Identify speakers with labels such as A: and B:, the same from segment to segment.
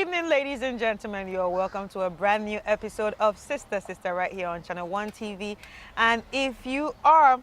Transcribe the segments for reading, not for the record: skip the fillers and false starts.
A: evening, ladies and gentlemen. You're welcome to a brand new episode of Sister right here on Channel 1 TV. And if you are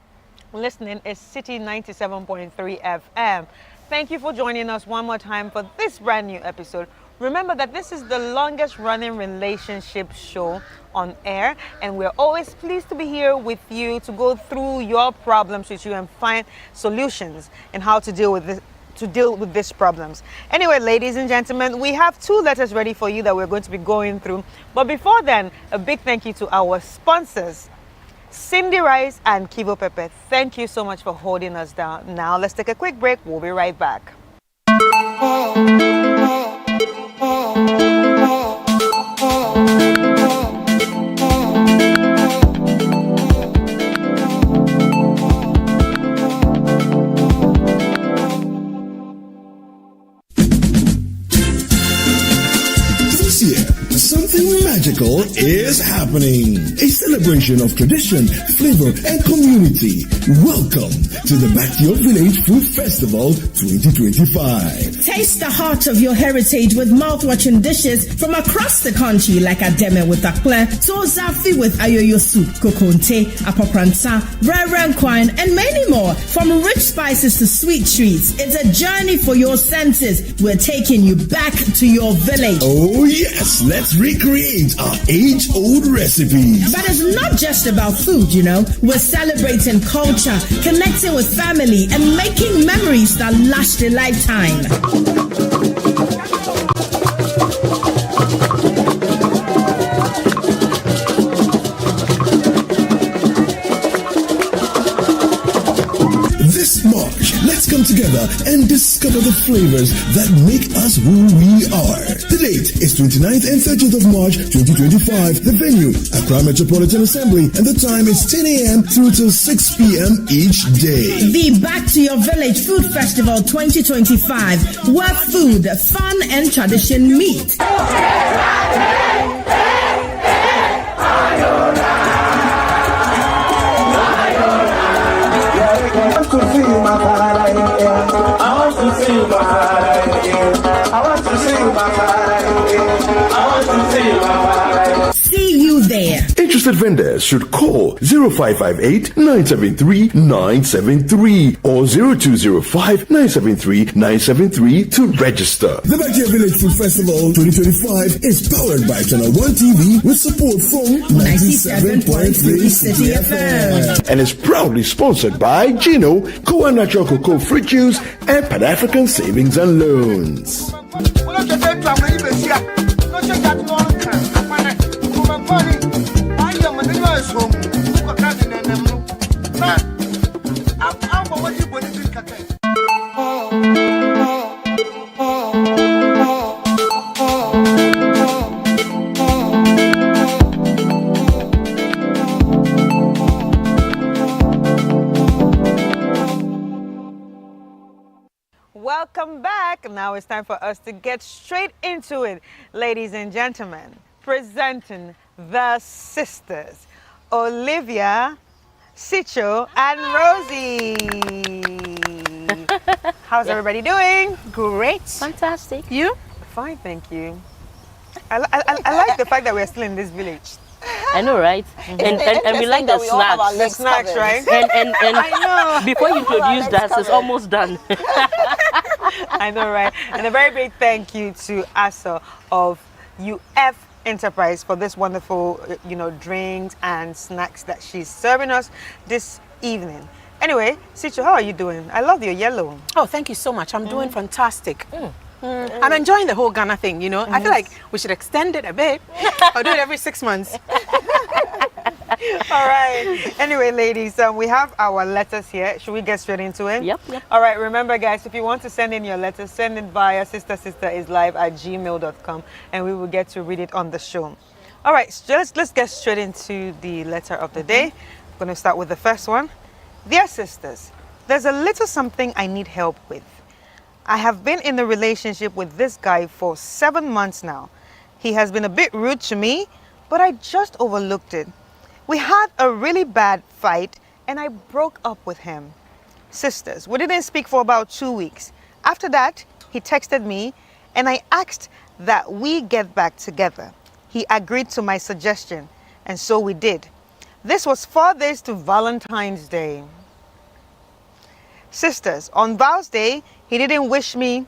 A: listening, it's City 97.3 FM. Thank you for joining us one more time for this brand new episode. Remember that this is the longest running relationship show on air, and we're always pleased to be here with you to go through your problems with you and find solutions and how to deal with this. These problems. Anyway, ladies and gentlemen, we have 2 letters ready for you that we're going to be going through. But before then, a big thank you to our sponsors, Cindy Rice and Kivo Pepe. Thank you so much for holding us down. Now, let's take a quick break. We'll be right back.
B: Something magical is happening. A celebration of tradition, flavor, and community. Welcome to the Back to Your Village Food Festival 2025.
C: Taste the heart of your heritage with mouth-watering dishes from across the country like Ademe with Akple, Sozafi with Ayoyo soup, Kokonte, Apopranta, Rare Quine, and many more. From rich spices to sweet treats, it's a journey for your senses. We're taking you back to your village.
B: Oh yes, let's recreate our age-old recipes.
C: But it's not just about food, you know. We're celebrating culture, connecting with family, and making memories that last a lifetime.
B: This March, let's come together and discover the flavors that make us who we are. The date is 29th and 30th of March 2025. The venue, Accra Metropolitan Assembly, and the time is 10 a.m. through till 6 p.m. each day.
C: The Back to Your Village Food Festival 2025, where food, fun, and tradition meet. See you there.
B: Interested vendors should call 0558-973-973 or 0205-973-973 to register. The Back to Your Village Food Festival 2025 is powered by Channel 1 TV with support from 97.3 City FM
D: and is proudly sponsored by Gino, Koa Natural Cocoa Fruit Juice, and Pan African Savings and Loans.
A: Welcome back. Now it's time for us to get straight into it. Ladies and gentlemen, presenting the sisters, Olivia, Sicho, and Rosie. How's everybody doing?
E: Great. Fantastic.
A: You? Fine, thank you. I like the fact that we're still in this village.
E: I know, right? And we like the snacks.
A: The snacks, right?
E: And
A: I know.
E: Before you introduce that, it's almost done.
A: I know, right? And a very big thank you to Asa of UF Enterprise for this wonderful, drinks and snacks that she's serving us this evening. Anyway, Sicho, how are you doing? I love your yellow.
F: Oh, thank you so much. I'm doing fantastic. I'm enjoying the whole Ghana thing, I feel like we should extend it a bit or do it every 6 months.
A: All right. Anyway, ladies, we have our letters here. Should we get straight into it?
E: Yep.
A: All right. Remember, guys, if you want to send in your letters, send it via sisterislive@gmail.com, and we will get to read it on the show. All right. So let's get straight into the letter of the day. I'm going to start with the first one. Dear sisters, there's a little something I need help with. I have been in a relationship with this guy for 7 months now. He has been a bit rude to me, but I just overlooked it. We had a really bad fight and I broke up with him. Sisters, we didn't speak for about 2 weeks. After that, he texted me and I asked that we get back together. He agreed to my suggestion, and so we did. This was 4 days to Valentine's Day. Sisters, on Val's Day, he didn't wish me,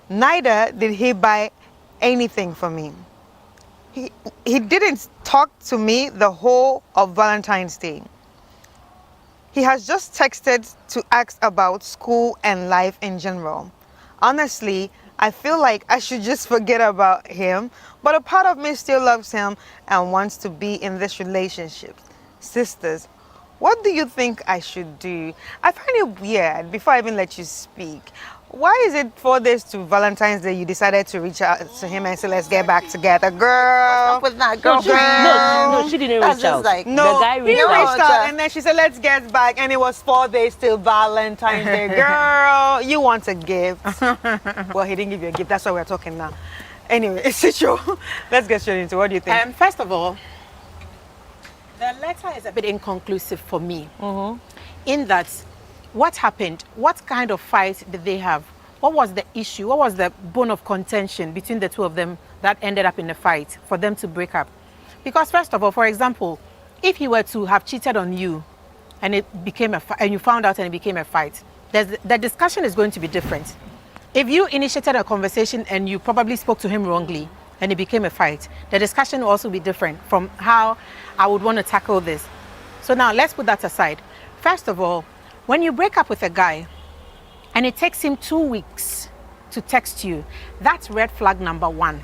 A: neither did he buy anything for me. He didn't talk to me the whole of Valentine's Day. He has just texted to ask about school and life in general. Honestly, I feel like I should just forget about him, but a part of me still loves him and wants to be in this relationship. Sisters, what do you think I should do? I find it weird, before I even let you speak. Why is it 4 days to Valentine's Day you decided to reach out to him and say, let's get back together? Girl.
F: What's up with that girl?
E: No, she didn't
F: That's
E: reach
F: just
E: out.
F: like-
A: No,
E: the guy
A: he
E: reached
A: reached
E: out.
A: out and then she said, let's get back. And it was 4 days till Valentine's Day. Girl, you want a gift. Well, he didn't give you a gift. That's why we're talking now. Anyway, it's true. Let's get straight into it. What do you think?
F: First of all, the letter is a bit inconclusive for me. In that, what happened? What kind of fight did they have? What was the issue? What was the bone of contention between the two of them that ended up in a fight for them to break up? Because first of all, for example, if he were to have cheated on you and it became and you found out and it became a fight, the discussion is going to be different. If you initiated a conversation and you probably spoke to him wrongly and it became a fight, the discussion will also be different from how I would want to tackle this. So now let's put that aside. First of all, when you break up with a guy and it takes him 2 weeks to text you, that's red flag number 1.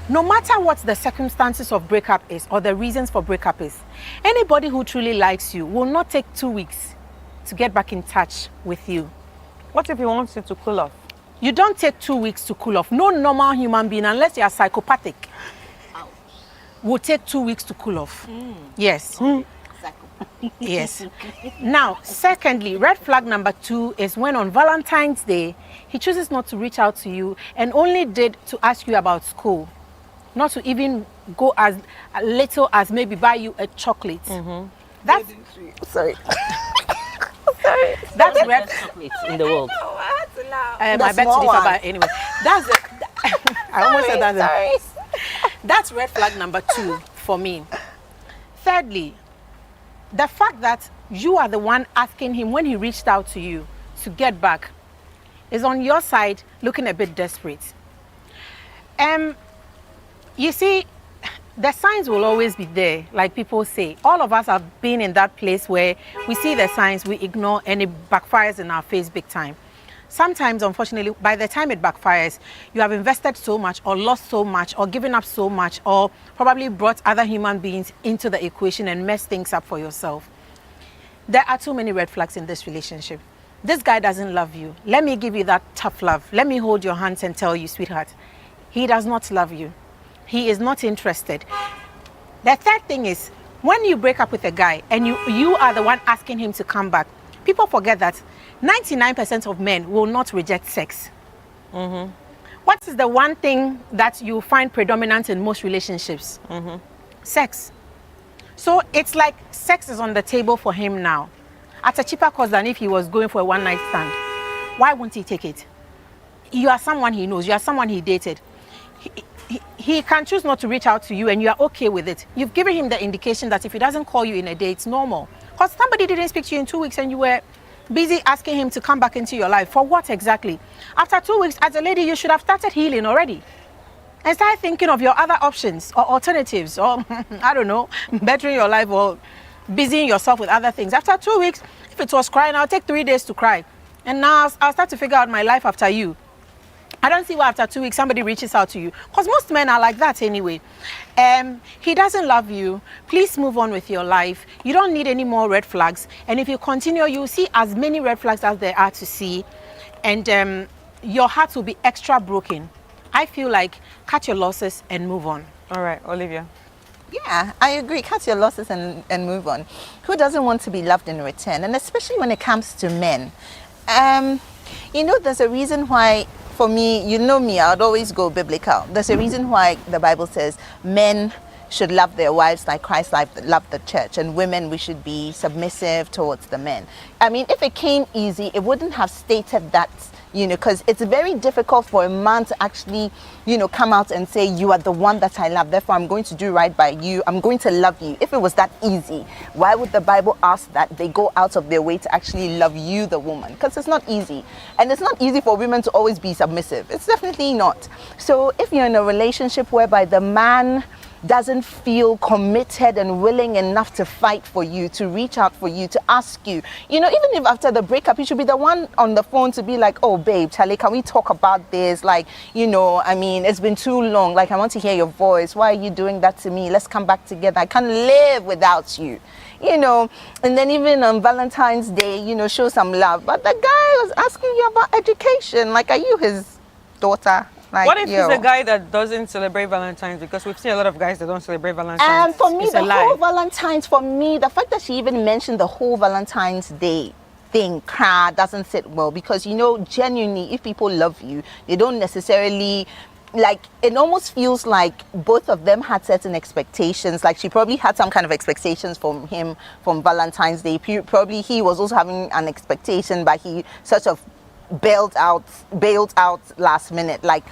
F: No matter what the circumstances of breakup is or the reasons for breakup is, anybody who truly likes you will not take 2 weeks to get back in touch with you.
A: What if he wants you to cool off?
F: You don't take 2 weeks to cool off. No normal human being, unless you are psychopathic, will take 2 weeks to cool off. Yes. Yes. Now, secondly, red flag number 2 is when on Valentine's Day, he chooses not to reach out to you and only did to ask you about school. Not to even go as little as maybe buy you a chocolate. That's sorry. Sorry. That's red
E: Chocolates in the world.
F: I bet to differ, but anyway, that's I almost said that. That's red flag number 2 for me. Thirdly, the fact that you are the one asking him when he reached out to you to get back is on your side looking a bit desperate. You see, the signs will always be there, like people say. All of us have been in that place where we see the signs, we ignore, and it backfires in our face big time. Sometimes, unfortunately, by the time it backfires, you have invested so much or lost so much or given up so much or probably brought other human beings into the equation and messed things up for yourself. There are too many red flags in this relationship. This guy doesn't love you. Let me give you that tough love. Let me hold your hands and tell you, sweetheart, he does not love you. He is not interested. The third thing is, when you break up with a guy and you are the one asking him to come back, people forget that 99% of men will not reject sex. What is the one thing that you find predominant in most relationships? Sex. So it's like sex is on the table for him now at a cheaper cost than if he was going for a one-night stand. Why won't he take it? You are someone he knows. You are someone he dated. He can choose not to reach out to you and you are okay with it. You've given him the indication that if he doesn't call you in a day, it's normal. Because somebody didn't speak to you in 2 weeks and you were busy asking him to come back into your life. For what exactly? After 2 weeks, as a lady, you should have started healing already. And start thinking of your other options or alternatives or, I don't know, bettering your life or busying yourself with other things. After 2 weeks, if it was crying, I'll take 3 days to cry. And now I'll start to figure out my life after you. I don't see why after 2 weeks somebody reaches out to you, because most men are like that anyway. He doesn't love you. Please move on with your life. You don't need any more red flags. And if you continue, you'll see as many red flags as there are to see. And your heart will be extra broken. I feel like cut your losses and move on.
A: All right, Olivia.
G: Yeah, I agree. Cut your losses and move on. Who doesn't want to be loved in return? And especially when it comes to men. There's a reason why, for me, you know me, I'd always go biblical. There's a reason why the Bible says men should love their wives like Christ loved the church, and women, we should be submissive towards the men. I mean, if it came easy, it wouldn't have stated that, you know, because it's very difficult for a man to actually, you know, come out and say, you are the one that I love, therefore I'm going to do right by you, I'm going to love you. If it was that easy, why would the Bible ask that they go out of their way to actually love you, the woman? Because it's not easy. And it's not easy for women to always be submissive. It's definitely not. So if you're in a relationship whereby the man doesn't feel committed and willing enough to fight for you, to reach out for you, to ask you, you know, even if after the breakup, you should be the one on the phone to be like, oh babe, Charlie, can we talk about this? Like, you know, I mean, it's been too long. Like, I want to hear your voice. Why are you doing that to me? Let's come back together. I can't live without you. You know, and then even on Valentine's Day, you know, show some love. But the guy was asking you about education. Like, are you his daughter? Like,
A: what if he's a guy that doesn't celebrate Valentine's? Because we've seen a lot of guys that don't celebrate Valentine's.
G: And for me, the whole Valentine's, for me, the fact that she even mentioned the whole Valentine's Day thing doesn't sit well. Because, you know, genuinely, if people love you, they don't necessarily... Like, it almost feels like both of them had certain expectations. Like, she probably had some kind of expectations from him from Valentine's Day. Probably he was also having an expectation, but he sort of bailed out last minute. Like,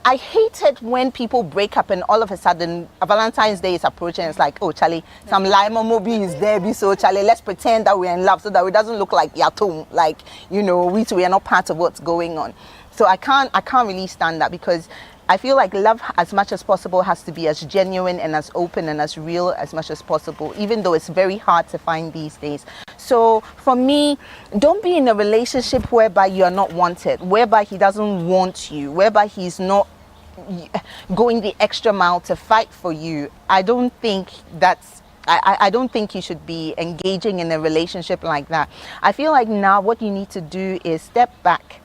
G: I hate it when people break up and all of a sudden Valentine's Day is approaching. It's like, oh, Charlie, some lima movie is there, so Charlie, let's pretend that we're in love so that it doesn't look like yatum. Like, you know, we are not part of what's going on. So I can't really stand that, because I feel like love, as much as possible, has to be as genuine and as open and as real as much as possible, even though it's very hard to find these days. So for me, don't be in a relationship whereby you are not wanted, whereby he doesn't want you, whereby he's not going the extra mile to fight for you. I don't think I don't think you should be engaging in a relationship like that. I feel like now what you need to do is step back.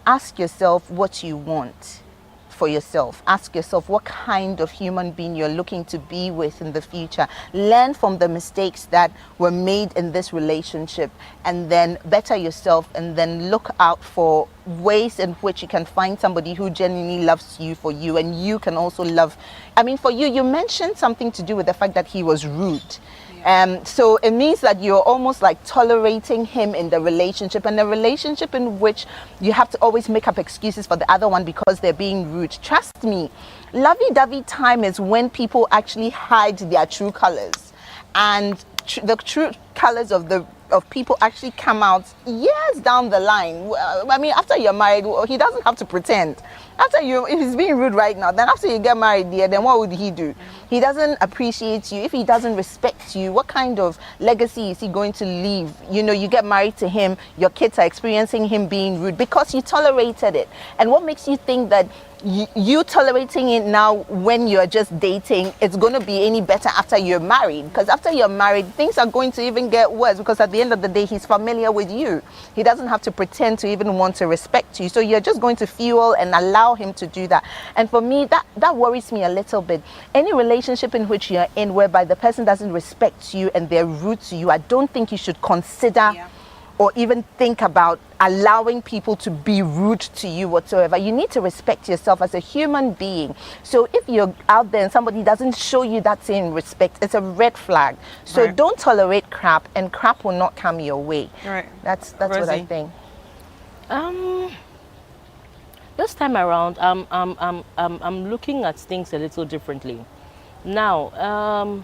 G: Ask yourself what you want for yourself. Ask yourself what kind of human being you're looking to be with in the future. Learn from the mistakes that were made in this relationship, and then better yourself, and then look out for ways in which you can find somebody who genuinely loves you for you, and you can also love. I mean, for you mentioned something to do with the fact that he was rude. So it means that you're almost like tolerating him in the relationship, and a relationship in which you have to always make up excuses for the other one because they're being rude. Trust me, lovey-dovey time is when people actually hide their true colors, and the true colors of people actually come out years down the line. I mean, after you're married, he doesn't have to pretend. If he's being rude right now, then after you get married, then what would he do? He doesn't appreciate you. If he doesn't respect you, what kind of legacy is he going to leave? You know, you get married to him, your kids are experiencing him being rude because you tolerated it. And what makes you think that you tolerating it now when you're just dating, it's going to be any better after you're married? Because after you're married, things are going to even get worse, because at the end of the day, he's familiar with you. He doesn't have to pretend to even want to respect you. So you're just going to fuel and allow him to do that. And for me, that worries me a little bit. Any relationship in which you're in whereby the person doesn't respect you and they're rude to you, I don't think you should consider or even think about allowing people to be rude to you whatsoever. You need to respect yourself as a human being. So if you're out there and somebody doesn't show you that same respect, it's a red flag. So don't tolerate crap, and crap will not come your way. Right. That's what I think.
E: This time around, I'm looking at things a little differently. Now,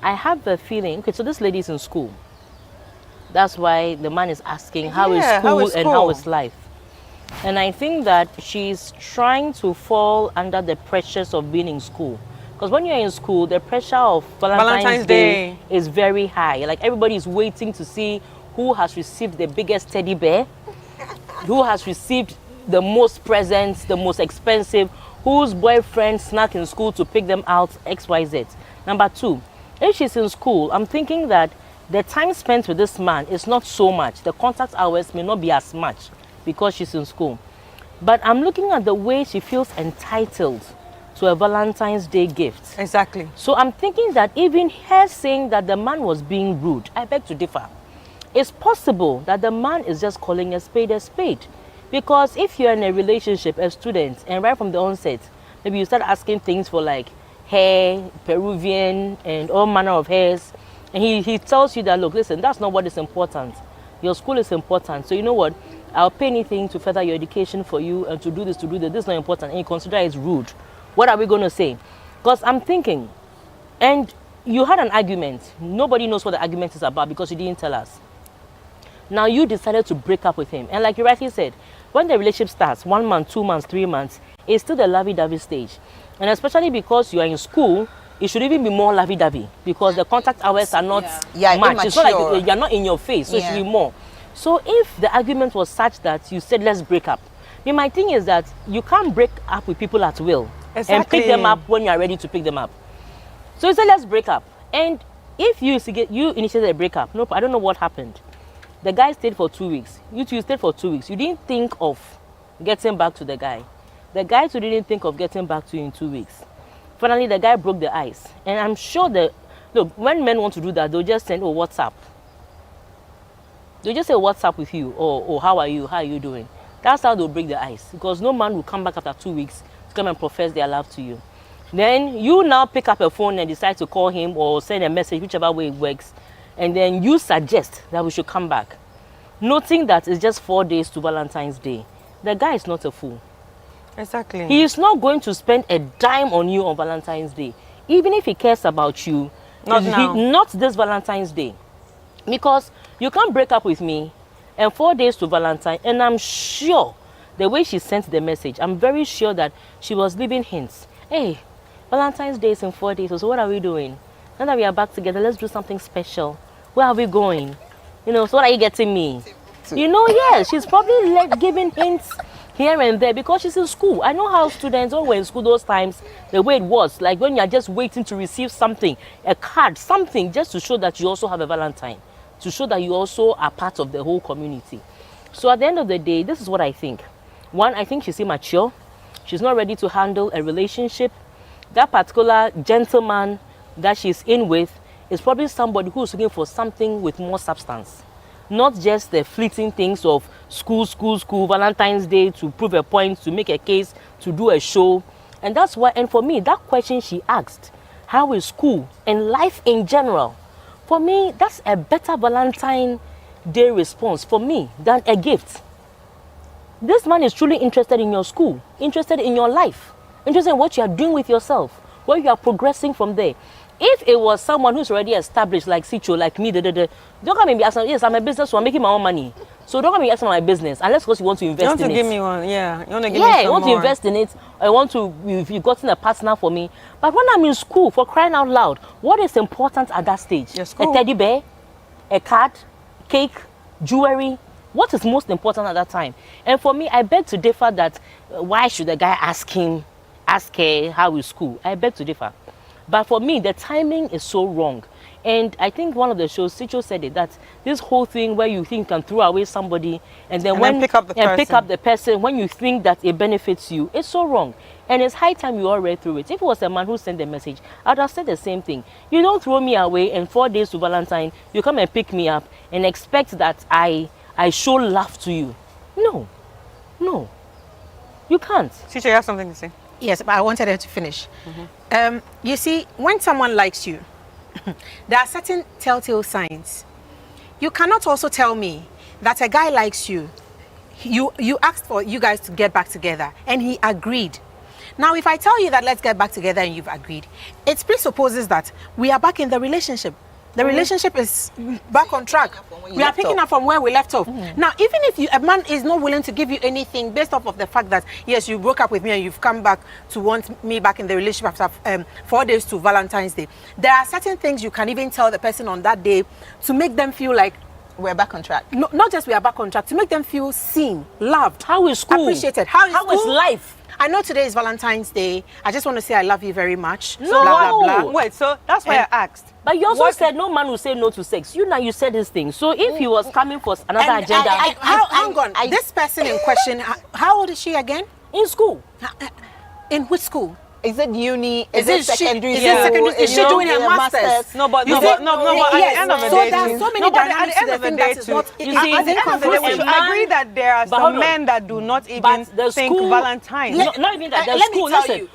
E: I have the feeling, okay, so this lady's in school. That's why the man is asking, how is school and how is life? And I think that she's trying to fall under the pressures of being in school. Because when you're in school, the pressure of Valentine's Day is very high. Like, everybody is waiting to see who has received the biggest teddy bear, who has received the most presents, the most expensive, whose boyfriend snuck in school to pick them out, XYZ. Number two, if she's in school, I'm thinking that the time spent with this man is not so much. The contact hours may not be as much because she's in school. But I'm looking at the way she feels entitled to a Valentine's Day gift.
A: Exactly.
E: So I'm thinking that even her saying that the man was being rude, I beg to differ. It's possible that the man is just calling a spade a spade. Because if you're in a relationship, a student, and right from the onset, maybe you start asking things for like hair, Peruvian, and all manner of hairs, and he tells you that, look, listen, that's not what is important. Your school is important. So you know what? I'll pay anything to further your education for you and to do this, to do that. This is not important. And you consider it's rude. What are we going to say? Because I'm thinking, and you had an argument. Nobody knows what the argument is about because you didn't tell us. Now you decided to break up with him. And like you rightly said, when the relationship starts, 1 month, 2 months, 3 months, it's still the lovey-dovey stage. And especially because you are in school, it should even be more lovey-dovey because the contact hours are not much. It's not like you're not in your face, so it should be more. So if the argument was such that you said, let's break up, my thing is that you can't break up with people at will and pick them up when you are ready to pick them up. So you said, let's break up. And if you initiated a breakup, no, I don't know what happened. The guy stayed for 2 weeks. You two stayed for 2 weeks. You didn't think of getting back to the guy. The guy too didn't think of getting back to you in 2 weeks. Finally, the guy broke the ice. And I'm sure that, look, when men want to do that, they'll just send, oh, WhatsApp. They'll just say WhatsApp with you, or how are you? How are you doing? That's how they'll break the ice. Because no man will come back after 2 weeks to come and profess their love to you. Then you now pick up a phone and decide to call him or send a message, whichever way it works. And then you suggest that we should come back. Noting that it's just 4 days to Valentine's Day. The guy is not a fool.
A: Exactly.
E: He is not going to spend a dime on you on Valentine's Day. Even if he cares about you, not this Valentine's Day. Because you can't break up with me and 4 days to Valentine. And I'm sure the way she sent the message, I'm very sure that she was leaving hints. Hey, Valentine's Day is in 4 days, so what are we doing? Now that we are back together, let's do something special. Where are we going? You know, so what are you getting me? You know, yes, she's probably giving hints here and there because she's in school. I know how students, when we're in school those times, the way it was, like when you're just waiting to receive something, a card, something, just to show that you also have a Valentine, to show that you also are part of the whole community. So at the end of the day, this is what I think. One, I think she's immature. She's not ready to handle a relationship. That particular gentleman that she's in with is probably somebody who's looking for something with more substance. Not just the fleeting things of school, Valentine's Day to prove a point, to make a case, to do a show. And that's why, and for me, that question she asked, how is school and life in general? For me, that's a better Valentine's Day response for me than a gift. This man is truly interested in your school, interested in your life, interested in what you are doing with yourself, where you are progressing from there. If it was someone who's already established, like Sicho, like me, don't come and be asking, yes, I'm a business, so I'm making my own money. So don't come and be asking my business, unless because you want to invest in it.
A: You want to give me one, yeah. You want to give me some
E: you want
A: more.
E: to invest in it. I want to, if you've gotten a partner for me. But when I'm in school, for crying out loud, what is important at that stage?
A: Your school.
E: A teddy bear, a card, cake, jewelry. What is most important at that time? And for me, I beg to differ that why should the guy ask her how is school? I beg to differ. But for me, the timing is so wrong. And I think one of the shows, Sicho said it, that this whole thing where you think you can throw away somebody and then
A: pick up the person
E: when you think that it benefits you, it's so wrong. And it's high time you all read through it. If it was a man who sent the message, I would have said the same thing. You don't throw me away and 4 days to Valentine, you come and pick me up and expect that I show love to you. No. You can't.
A: Sicho, you have something to say?
F: Yes, but I wanted her to finish. You see, when someone likes you, there are certain telltale signs. You cannot also tell me that a guy likes you. You asked for you guys to get back together, and he agreed. Now, if I tell you that let's get back together and you've agreed, it presupposes that we are back in the relationship. The relationship is back on track. We are picking up from where we left off. Now, even if a man is not willing to give you anything based off of the fact that, yes, you broke up with me and you've come back to want me back in the relationship after 4 days to Valentine's Day, there are certain things you can even tell the person on that day to make them feel like
G: we're back on track.
F: No, not just we are back on track, to make them feel seen, loved.
E: How is school?
F: Appreciated. How
E: is life?
F: I know today is Valentine's Day. I just want to say I love you very much.
E: No.
F: Blah, blah, blah.
A: Wait, so that's why I asked.
E: But you also said no man will say no to sex. You said this thing. So if he was coming for another agenda...
F: Hang on. This person in question, how old is she again?
E: In school.
F: In which school?
G: is it uni?
F: Is it
G: secondary?
F: Is it secondary? Is she doing her masters?
A: No, but at the end of the day,
F: there are so many dynamics to the thing that is not.
A: you see, at the end of the day, we should agree that there are some men that do not even think Valentine's.
E: Not even that.
F: Let me tell you.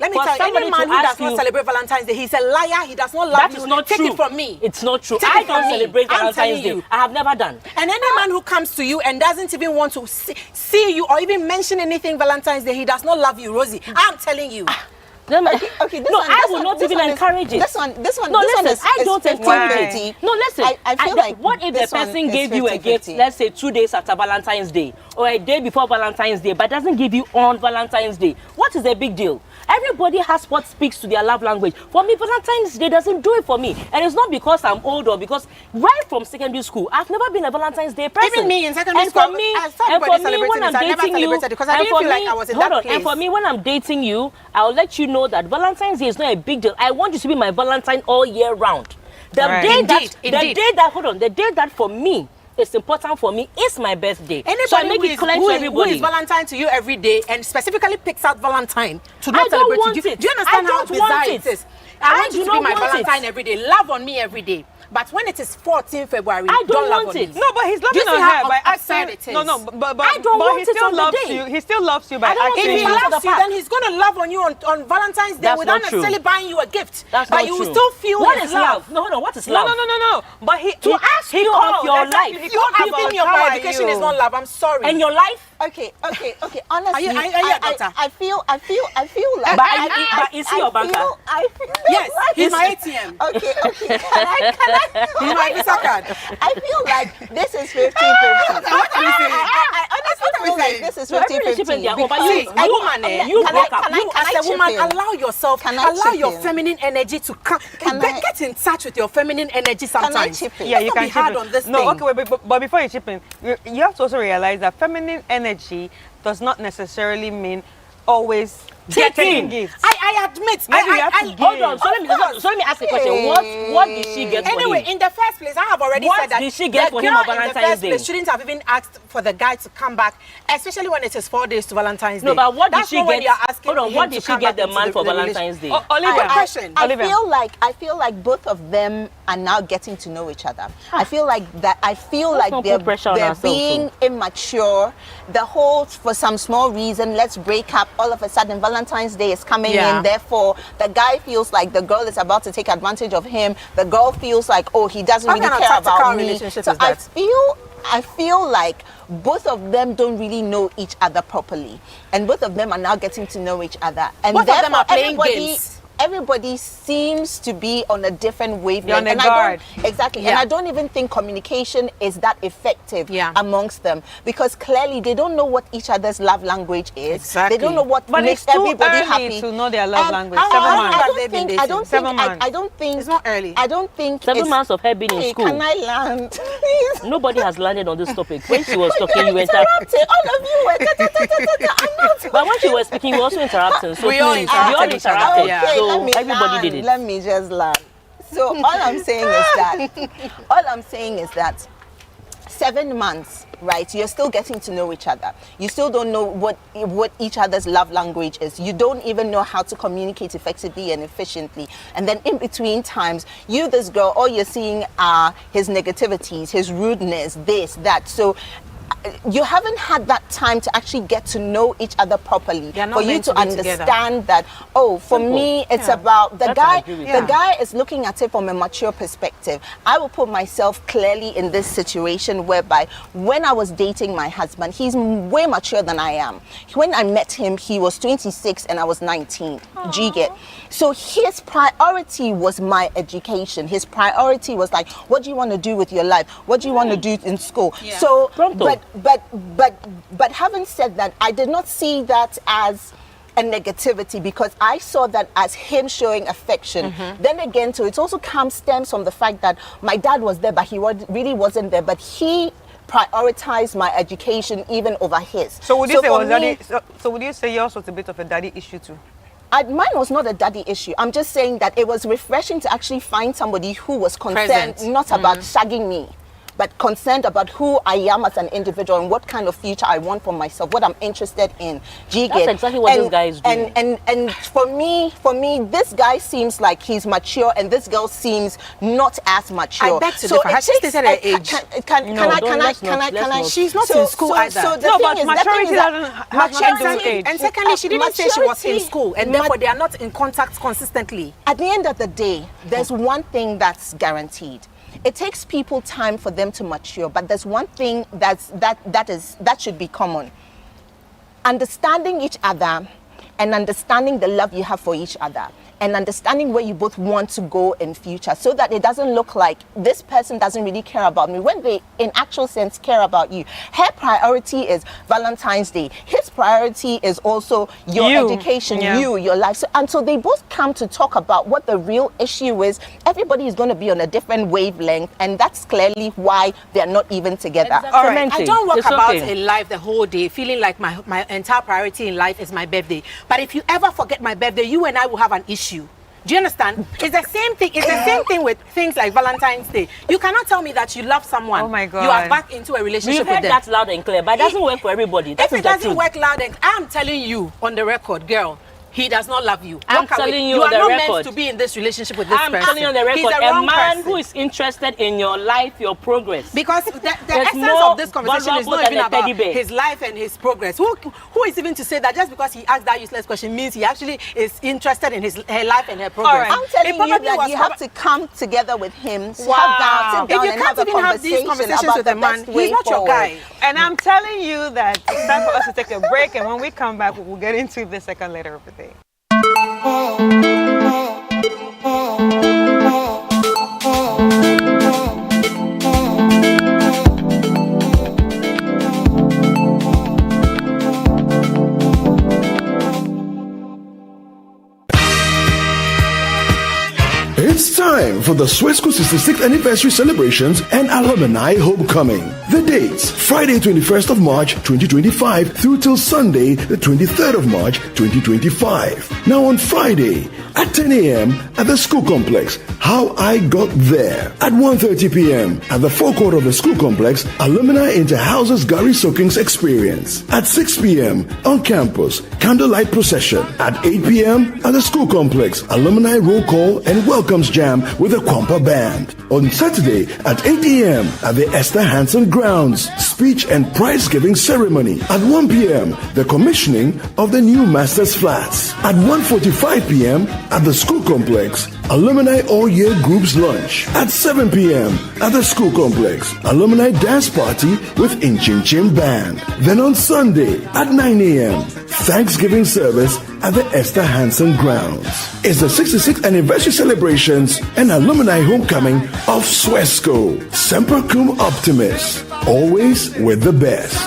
F: Any man who does not celebrate Valentine's Day, he's a liar. He does not love you.
E: That is not
F: true.
E: Take
F: it from me.
E: It's not true.
F: Take
E: I
F: it from
E: don't
F: me.
E: celebrate
F: I'm
E: Valentine's Day.
F: you.
E: I have never done.
F: And any man who comes to you and doesn't even want to see you or even mention anything Valentine's Day, he does not love you, Rosie. I'm telling you.
G: Okay,
E: I will not even encourage it.
G: This one
E: No,
G: this
E: listen,
G: one is,
E: I don't encourage it. No, listen.
G: I feel like
E: what if the
G: this one
E: person
G: is
E: gave you a
G: 50-50.
E: gift, let's say 2 days after Valentine's Day, or a day before Valentine's Day, but doesn't give you on Valentine's Day? What is the big deal? Everybody has what speaks to their love language. For me, Valentine's Day doesn't do it for me. And it's not because I'm old or because right from secondary school, I've never been a Valentine's Day person.
F: Even me in secondary school, I never celebrated it because I didn't feel like I was in that place.
E: And for me, when I'm dating you, I'll let you know that Valentine's Day is not a big deal. I want you to be my Valentine all year round. The day that for me, it's important for me. It's my birthday.
F: Anybody
E: so I make it clear to everybody.
F: Who is Valentine to you every day and specifically picks out Valentine to not
E: I don't
F: celebrate
E: want
F: you.
E: it.
F: Do you understand how bizarre it is? I want you to be my Valentine every day. Love on me every day. But when it is 14 February,
E: I don't
F: love
E: want
F: on
E: it.
F: me.
A: No, but he's loving on her by asking. No, but
E: I don't want
A: he
E: it
A: still
E: on the
A: loves
E: day.
A: you. He still loves you by asking.
F: If he
A: you.
F: loves you, then he's going to love on you on Valentine's Day
E: That's
F: without
E: not true.
F: necessarily buying you a gift.
E: That's
F: but
E: not
F: you
E: true.
F: will still feel
E: What
F: his
E: is love? No, hold on. What is love?
A: No. But he
E: ask you of your life.
F: You asking me of my education is not love. I'm sorry.
E: And your life?
G: Okay. Honestly,
F: Are you a doctor?
G: I feel like.
E: But is he your banker?
F: Yes,
G: like
F: he's my ATM.
G: Okay. Can I?
F: He's my Visa card.
G: I feel like this is 50-50. I honestly feel like this is 50-50.
E: You broke up.
F: You as a woman, allow yourself, allow your feminine energy to come. Get in touch with your feminine energy sometimes.
A: Yeah, you can
F: be hard on this thing.
A: No, okay, but before you chip in, you have to also realize that feminine energy does not necessarily mean always getting gifts.
F: I admit.
E: Hold on. So let me ask a question. What did she get for him?
F: Anyway, in the first place, I have already said that.
E: What did she get for him on Valentine's Day?
F: Shouldn't have even asked for the guy to come back, especially when it is 4 days to Valentine's Day.
E: No, but what did she get?
F: Hold
E: on. What did she get the man for Valentine's Day?
A: Olivia,
F: question.
G: I feel like both of them are now getting to know each other. I feel like they're being immature. The whole, for some small reason, let's break up. All of a sudden, Valentine's Day is coming in. Therefore, the guy feels like the girl is about to take advantage of him. The girl feels like, oh, he doesn't really care about me. So I feel like both of them don't really know each other properly, and both of them are now getting to know each other. And
F: both of them are playing games.
G: Everybody seems to be on a different wavelength.
A: You're on guard.
G: And I don't even think communication is that effective amongst them, because clearly they don't know what each other's love language is.
F: Exactly.
G: They don't know what makes everybody happy.
A: To know their love language.
G: I don't think
F: it's not early.
G: I don't think
E: 7 months of her being in school.
G: Can I land, please?
E: Nobody has landed on this topic. When she was talking, you
G: interrupted. All of you were. I'm not.
E: But when she was speaking, you were also interrupting. So
F: we all interrupted.
E: So everybody did it.
G: Let me just laugh. So all I'm saying is that 7 months, right? You're still getting to know each other. You still don't know what each other's love language is. You don't even know how to communicate effectively and efficiently. And then in between times, this girl, all you're seeing are his negativities, his rudeness, this, that. So you haven't had that time to actually get to know each other properly for you to understand that, for me it's about the guy. The guy is looking at it from a mature perspective. I will put myself clearly in this situation whereby when I was dating my husband, he's way mature than I am. When I met him, he was 26 and I was 19. Do you get? So his priority was my education. His priority was like, what do you want to do with your life? What do you want to do in school? So but having said that, I did not see that as a negativity, because I saw that as him showing affection. Then again, so it also stems from the fact that my dad was there, but he really wasn't there. But he prioritized my education even over his.
A: So would you would you say yours was a bit of a daddy issue too?
G: Mine was not a daddy issue. I'm just saying that it was refreshing to actually find somebody who was concerned not about shagging me, but concerned about who I am as an individual and what kind of future I want for myself, what I'm interested in.
E: That's exactly what this guy is doing.
G: And for me, this guy seems like he's mature, and this girl seems not as mature.
F: I beg to differ. Has she stated her age?
G: Can I?
F: She's not in school either.
G: So
A: No, but maturity doesn't have nothing to do with age.
F: And secondly, she didn't say she was in school, and therefore they are not in contact consistently.
G: At the end of the day, there's one thing that's guaranteed. It takes people time for them to mature, but there's one thing that should be common. Understanding each other and understanding the love you have for each other, and understanding where you both want to go in future, so that it doesn't look like this person doesn't really care about me when they in actual sense care about you. Her priority is Valentine's Day. His priority is also your education, your life. So until they both come to talk about what the real issue is, everybody is going to be on a different wavelength, and that's clearly why they're not even together.
F: All right. I don't walk about in life the whole day feeling like my entire priority in life is my birthday. But if you ever forget my birthday, you and I will have an issue. Do you understand? It's the same thing. It's the same thing with things like Valentine's Day. You cannot tell me that you love someone.
A: Oh my God.
F: You are back into a relationship
E: We've
F: with them.
E: heard that loud and clear, but it doesn't work for everybody. That
F: If
E: is
F: it
E: the
F: doesn't
E: truth.
F: work loud, and I'm telling you on the record, girl, he does not love you.
E: I'm
F: Walk away.
E: telling you
F: You
E: on
F: are
E: the
F: not
E: record.
F: meant to be in this relationship with this
E: I'm
F: person.
E: telling you on the
F: He's
E: record,
F: the
E: a
F: wrong
E: man
F: person.
E: who is interested in your life, your progress.
F: Because the essence
E: more
F: of this conversation is
E: valuable
F: not
E: than
F: even
E: a teddy
F: about
E: bear.
F: his life and his progress. Who is even to say that just because he asked that useless question means he actually is interested in her life and her progress?
A: All right.
G: I'm telling
F: It
G: you
F: probably
G: that
F: was
G: you have to come together with him, sit
F: Wow.
G: down
F: If you
G: and
F: can't
G: have a
F: even have these conversations
G: about
F: with
G: the
F: a man,
G: best way
F: he's not your
G: forward.
F: guy.
A: And I'm telling you that it's time for us to take a break, and when we come back, we'll get into the second letter of the day.
B: It's time for the Swesco 66th anniversary celebrations and alumni homecoming. The dates: Friday 21st of March 2025 through till Sunday the 23rd of March 2025. Now on Friday at 10 a.m. at the school complex, How I Got There. At 1:30 p.m. at the forecourt of the school complex, Alumni Interhouses Gary Soakings Experience. At 6 p.m. on campus, Candlelight Procession. At 8 p.m. at the school complex, Alumni Roll Call and Welcomes Jam with the Kwampa Band. On Saturday at 8 a.m. at the Esther Hansen Grounds, Speech and Prize Giving Ceremony. At 1 p.m. the commissioning of the new Masters Flats. At 1:45 p.m. at the school complex, Alumni All-Year Groups Lunch. At 7 p.m. at the school complex, Alumni Dance Party with Inchin Chin Band. Then on Sunday at 9 a.m., Thanksgiving service at the Esther Hansen Grounds. It's the 66th anniversary celebrations and alumni homecoming of Swesco. Semper Cum Optimus. Always with the best.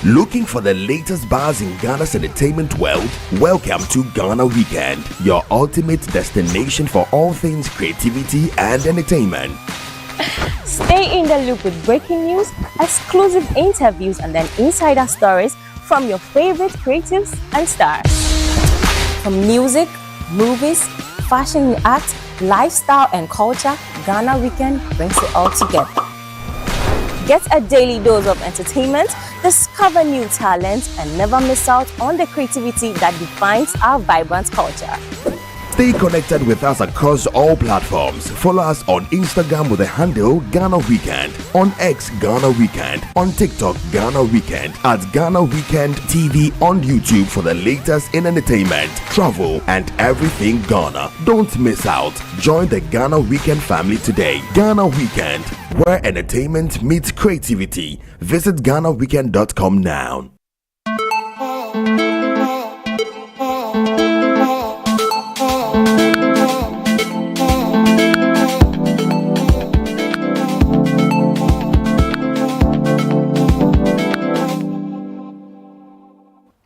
H: Looking for the latest buzz in Ghana's entertainment world? Welcome to Ghana Weekend, your ultimate destination for all things creativity and entertainment.
I: Stay in the loop with breaking news, exclusive interviews, and then insider stories from your favorite creatives and stars. From music, movies, fashion and art, lifestyle and culture, Ghana Weekend brings it all together. Get a daily dose of entertainment, discover new talents, and never miss out on the creativity that defines our vibrant culture.
H: Stay connected with us across all platforms. Follow us on Instagram with the handle Ghana Weekend, on X Ghana Weekend, on TikTok Ghana Weekend, at Ghana Weekend TV on YouTube for the latest in entertainment, travel, and everything Ghana. Don't miss out. Join the Ghana Weekend family today. Ghana Weekend, where entertainment meets creativity. Visit GhanaWeekend.com now.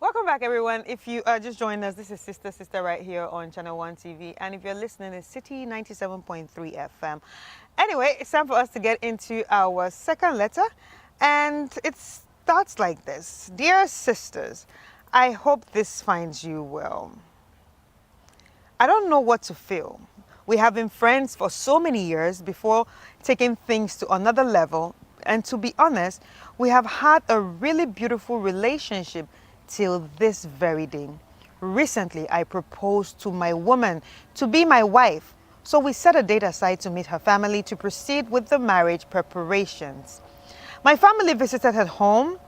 A: Welcome back, everyone. If you just joined us, this is Sister right here on Channel 1 TV. And if you're listening, it's City 97.3 FM. Anyway, it's time for us to get into our second letter. And it starts like this. Dear sisters, I hope this finds you well. I don't know what to feel. We have been friends for so many years before taking things to another level. And to be honest, we have had a really beautiful relationship till this very day. Recently, I proposed to my woman to be my wife. So we set a date aside to meet her family to proceed with the marriage preparations. My family visited her home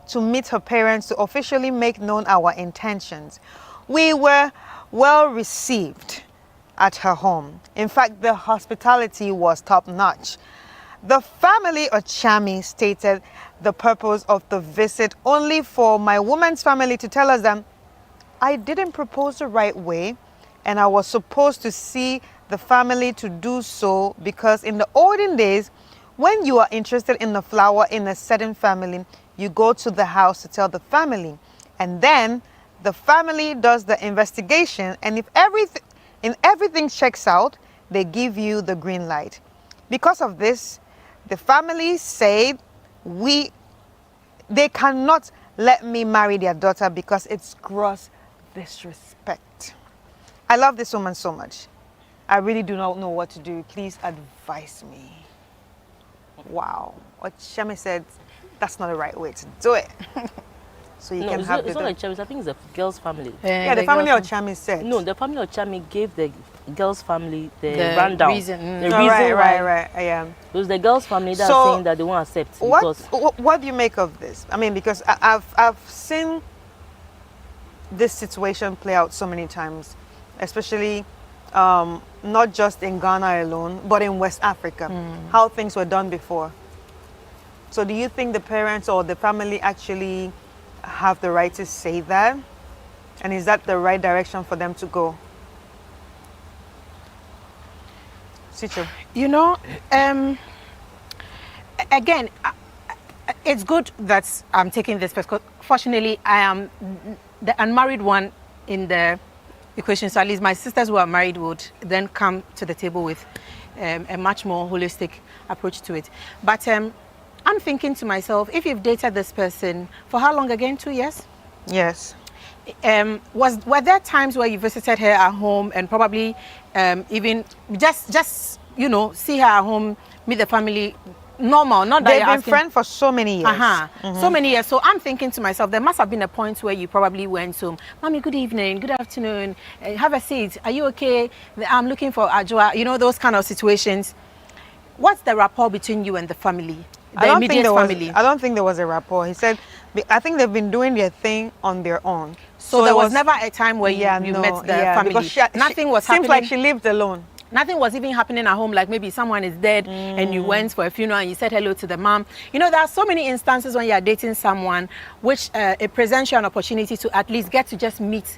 A: to meet her parents to officially make known our intentions. We were well received at her home. In fact, the hospitality was top-notch. The family of Chami stated the purpose of the visit only for my woman's family to tell us that I didn't propose the right way and I was supposed to see the family to do so, because in the olden days, when you are interested in the flower in a certain family, you go to the house to tell the family, and then the family does the investigation, and if everything checks out, they give you the green light. Because of this, the family said they cannot let me marry their daughter because it's gross disrespect. I love this woman so much. I really do not know what to do. Please advise me. Wow. What Shami said, that's not the right way to do it. So you can have
E: it's not like Chami. I think it's the girl's family.
A: Yeah, the family of Chami said.
E: No, the family of Chami gave the girl's family the rundown.
A: Reason.
E: The reason why.
A: Right. Yeah.
E: It was the girl's family that
A: So,
E: are saying that they won't accept.
A: What do you make of this? I mean, because I've seen this situation play out so many times, especially not just in Ghana alone, but in West Africa, how things were done before. So do you think the parents or the family actually have the right to say that? And is that the right direction for them to go? Sicho.
F: You know, again, it's good that I'm taking this because fortunately I am the unmarried one in the equation. So at least my sisters who are married would then come to the table with a much more holistic approach to it. But I'm thinking to myself, if you've dated this person for how long again? 2 years?
A: Yes.
F: Were there times where you visited her at home and probably even just you know, see her at home, meet the family, normal, not that
A: they've
F: you're
A: been
F: asking,
A: friends for so many years.
F: so many years. So I'm thinking to myself, there must have been a point where you probably went to, Mommy, good evening, good afternoon, have a seat, are you okay? I'm looking for Ajwa, you know, those kind of situations. What's the rapport between you and the family? The immediate family?
A: I don't think there was a rapport. He said, I think they've been doing their thing on their own.
F: So there was never a time where you met the family.
A: Because
F: nothing was
A: happening.
F: happening.
A: Seems like she lived alone.
F: Nothing was even happening at home, like maybe someone is dead and you went for a funeral and you said hello to the mom. You know, there are so many instances when you are dating someone which it presents you an opportunity to at least get to just meet,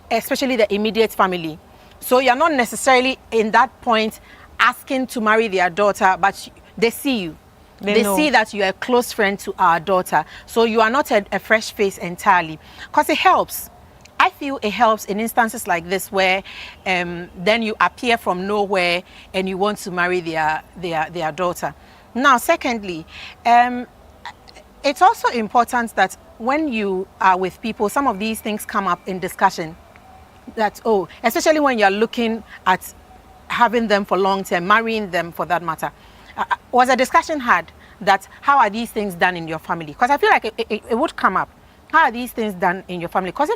F: especially the immediate family. So you're not necessarily in that point asking to marry their daughter, but they see you. They see that you are a close friend to our daughter. So you are not a fresh face entirely. Because it helps. I feel it helps in instances like this where then you appear from nowhere and you want to marry their daughter. Now, secondly, it's also important that when you are with people, some of these things come up in discussion. That, especially when you're looking at having them for long term, marrying them for that matter. Was a discussion had that how are these things done in your family? Because I feel like it would come up. How are these things done in your family? Because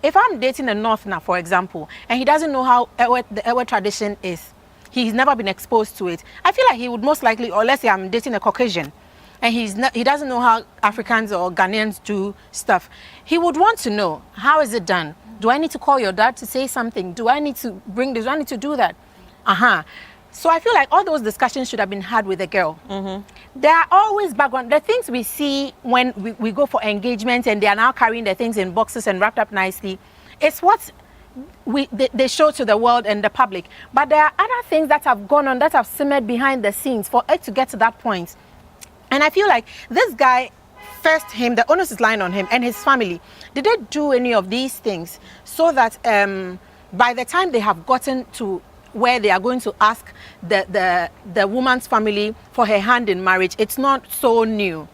F: if I'm dating a Northerner, for example, and he doesn't know how the Ewe tradition is, he's never been exposed to it, I feel like he would most likely, or let's say I'm dating a Caucasian, and he doesn't know how Africans or Ghanaians do stuff, he would want to know, how is it done? Do I need to call your dad to say something? Do I need to bring this? Do I need to do that? So I feel like all those discussions should have been had with the girl. There are always background. The things we see when we go for engagement and they are now carrying the things in boxes and wrapped up nicely, it's what they show to the world and the public. But there are other things that have gone on, that have simmered behind the scenes for it to get to that point. And I feel like this guy, first him, the onus is lying on him and his family. Did they do any of these things so that by the time they have gotten to where they are going to ask the woman's family for her hand in marriage, it's not so new.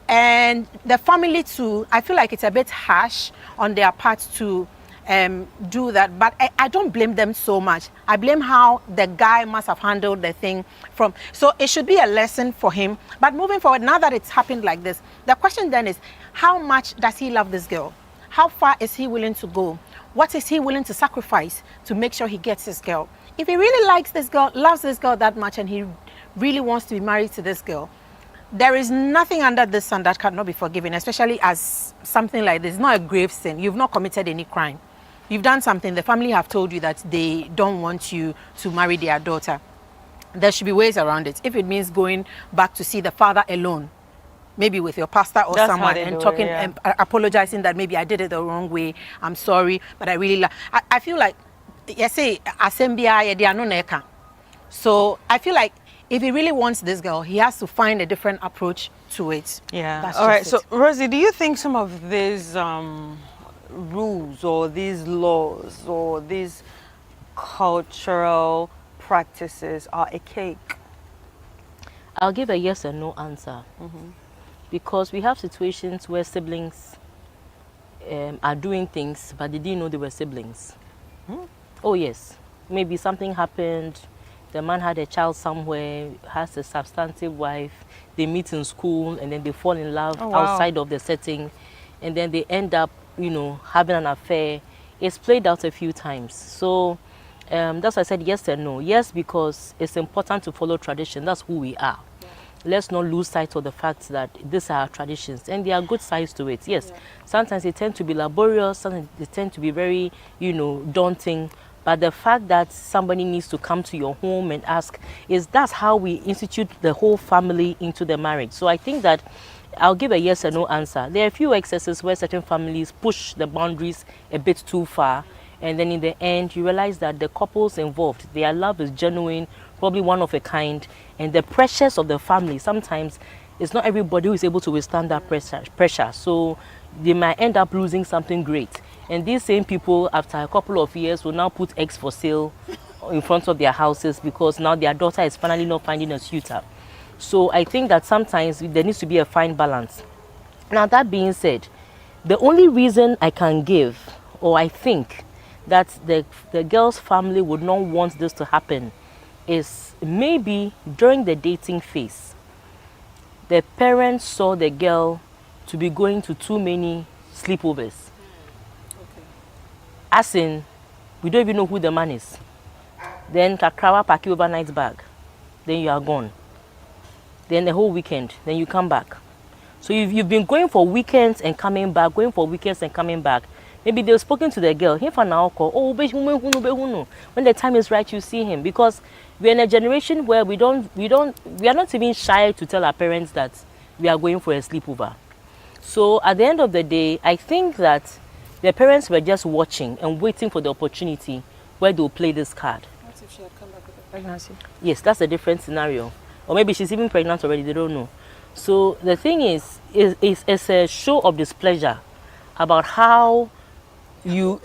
F: And the family too, I feel like it's a bit harsh on their part to do that, but I don't blame them so much. I blame how the guy must have handled the thing from. So it should be a lesson for him. But moving forward, now that it's happened like this, the question then is, how much does he love this girl? How far is he willing to go? What is he willing to sacrifice to make sure he gets his girl? If he really likes this girl, loves this girl that much, and he really wants to be married to this girl, there is nothing under the sun that cannot be forgiven, especially as something like this. It's not a grave sin. You've not committed any crime. You've done something. The family have told you that they don't want you to marry their daughter. There should be ways around it. If it means going back to see the father alone, maybe with your pastor or someone, and talking and apologizing that maybe I did it the wrong way. I'm sorry, but I really I feel like, you say, so I feel like if he really wants this girl, he has to find a different approach to it.
A: Yeah.
F: That's
A: all right.
F: just it.
A: So, Rosie, do you think some of these rules or these laws or these cultural practices are a cake?
E: I'll give a yes and no answer. Because we have situations where siblings are doing things, but they didn't know they were siblings. Oh yes, maybe something happened, the man had a child somewhere, has a substantive wife, they meet in school, and then they fall in love outside of the setting, and then they end up, you know, having an affair. It's played out a few times. So that's why I said yes and no. Yes, because it's important to follow tradition. That's who we are. Let's not lose sight of the fact that these are our traditions, and there are good sides to it. Yes, sometimes they tend to be laborious, sometimes they tend to be very, you know, daunting. But the fact that somebody needs to come to your home and ask, that's how we institute the whole family into the marriage. So I think that I'll give a yes or no answer. There are a few excesses where certain families push the boundaries a bit too far, and then in the end you realize that the couples involved, their love is genuine, probably one of a kind, and the pressures of the family, sometimes it's not everybody who is able to withstand that pressure. So they might end up losing something great. And these same people, after a couple of years, will now put eggs for sale in front of their houses because now their daughter is finally not finding a suitor. So I think that sometimes there needs to be a fine balance. Now, that being said, the only reason I can give, or I think that the girl's family would not want this to happen, is maybe during the dating phase, the parents saw the girl to be going to too many sleepovers. As in, we don't even know who the man is. Then Kakrawa pack you overnight bag. Then you are gone. Then the whole weekend. Then you come back. So you've been going for weekends and coming back, going for weekends and coming back. Maybe they've spoken to the girl. When the time is right, you see him. Because we're in a generation where we are not even shy to tell our parents that we are going for a sleepover. So at the end of the day, I think that the parents were just watching and waiting for the opportunity where they'll play this card.
F: What if she had come back with a pregnancy?
E: Yes, that's a different scenario. Or maybe she's even pregnant already, they don't know. So the thing is it's a show of displeasure about how you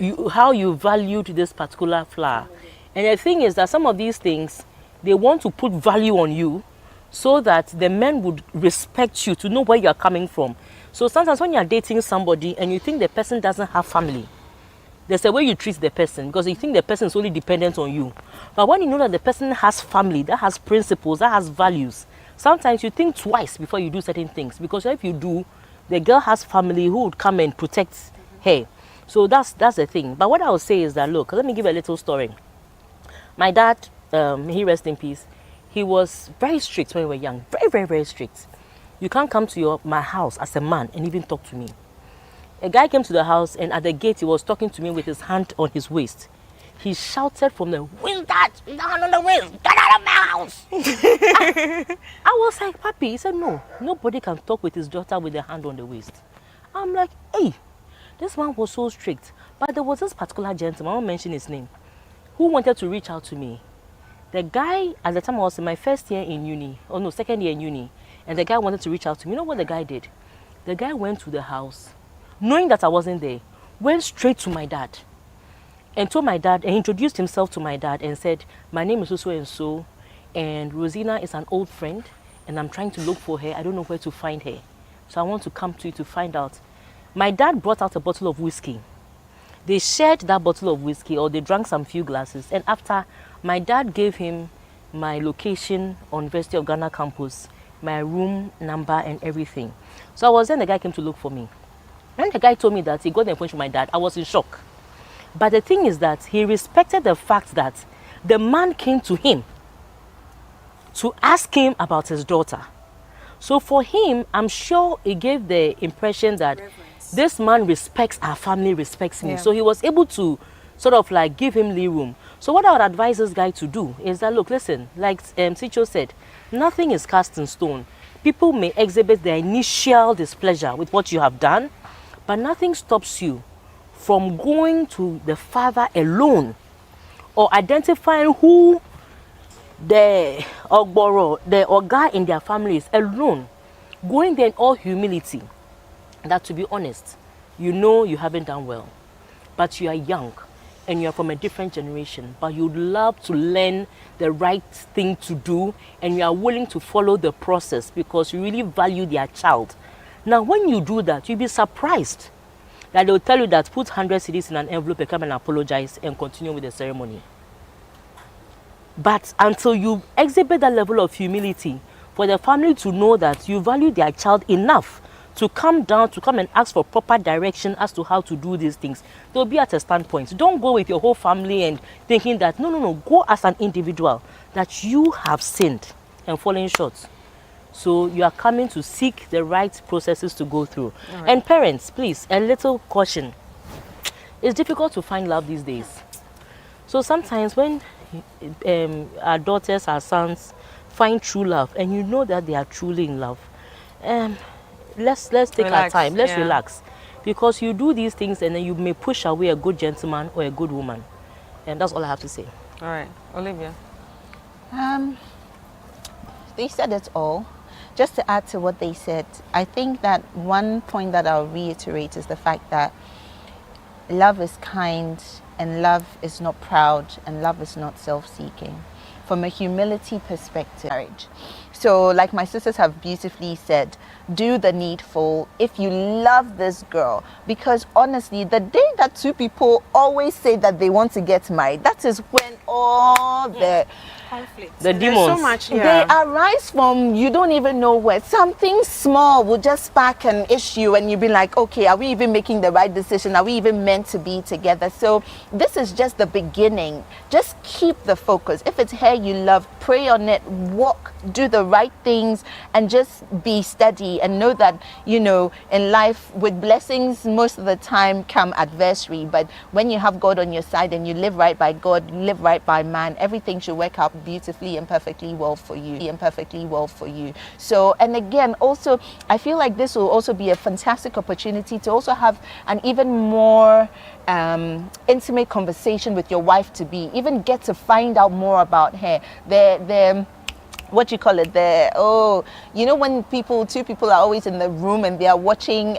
E: valued this particular flower. And the thing is that some of these things, they want to put value on you so that the men would respect you, to know where you are coming from. So sometimes when you are dating somebody and you think the person doesn't have family, there's a way you treat the person because you think the person is only dependent on you. But when you know that the person has family, that has principles, that has values, sometimes you think twice before you do certain things, because if you do, the girl has family who would come and protect her. So that's the thing. But what I would say is that, look, let me give a little story. My dad, he rest in peace, he was very strict when we were young. Very, very, very strict. You can't come to my house as a man and even talk to me. A guy came to the house, and at the gate he was talking to me with his hand on his waist. He shouted from the window, "Down on the waist, get out of my house!" I was like, "Papi," he said, "No, nobody can talk with his daughter with their hand on the waist." I'm like, hey, this man was so strict. But there was this particular gentleman, I won't mention his name, who wanted to reach out to me. The guy, at the time I was in my first year in uni, second year in uni, and the guy wanted to reach out to me. You know what the guy did? The guy went to the house, knowing that I wasn't there, went straight to my dad and told my dad, and he introduced himself to my dad and said, "My name is so and so, and Rosina is an old friend, and I'm trying to look for her. I don't know where to find her." So I want to come to you to find out. My dad brought out a bottle of whiskey. They shared that bottle of whiskey, or they drank some few glasses. And after, my dad gave him my location on University of Ghana campus, my room number and everything. So I was there, and the guy came to look for me. When the guy told me that he got the information from my dad, I was in shock. But the thing is that he respected the fact that the man came to him to ask him about his daughter. So for him, I'm sure it gave the impression that this man respects our family, respects me. So he was able to sort of like give him leeway room. So what I would advise this guy to do is that, look, listen, like Sicho said, nothing is cast in stone. People may exhibit their initial displeasure with what you have done, but nothing stops you from going to the father alone or identifying who the ogboro, the oga in their family is alone. Going there in all humility. That, to be honest, you know you haven't done well, but you are young and you are from a different generation, but you'd love to learn the right thing to do, and you are willing to follow the process because you really value their child. Now, when you do that, you'll be surprised that they'll tell you that put 100 cedis in an envelope and come and apologize and continue with the ceremony. But until you exhibit that level of humility for the family to know that you value their child enough to come down, to come and ask for proper direction as to how to do these things, they'll be at a standpoint. Don't go with your whole family and thinking that, no, go as an individual, that you have sinned and fallen short. So you are coming to seek the right processes to go through. Right. And parents, please, a little caution. It's difficult to find love these days. So sometimes when our daughters, our sons find true love, and you know that they are truly in love, let's take our time. Let's relax, because you do these things and then you may push away a good gentleman or a good woman. And that's all I have to say.
A: All right, Olivia.
G: They said it all. Just to add to what they said, I think that one point that I'll reiterate is the fact that love is kind, and love is not proud, and love is not self-seeking. From a humility perspective, marriage. So like my sisters have beautifully said, do the needful if you love this girl. Because honestly, the day that two people always say that they want to get married, that is when all the
F: conflict,
E: the demons,
F: so much,
G: they arise from you don't even know where. Something small will just spark an issue and you'll be like, okay, are we even making the right decision? Are we even meant to be together? So this is just the beginning. Just keep the focus. If it's hair you love, pray on it, walk, do the right things, and just be steady and know that, you know, in life with blessings most of the time come adversary, but when you have God on your side and you live right by God, live right by man, everything should work out beautifully and perfectly well for you. So, and again, also I feel like this will also be a fantastic opportunity to also have an even more intimate conversation with your wife to be, even get to find out more about her. What you call it, you know, when two people are always in the room and they are watching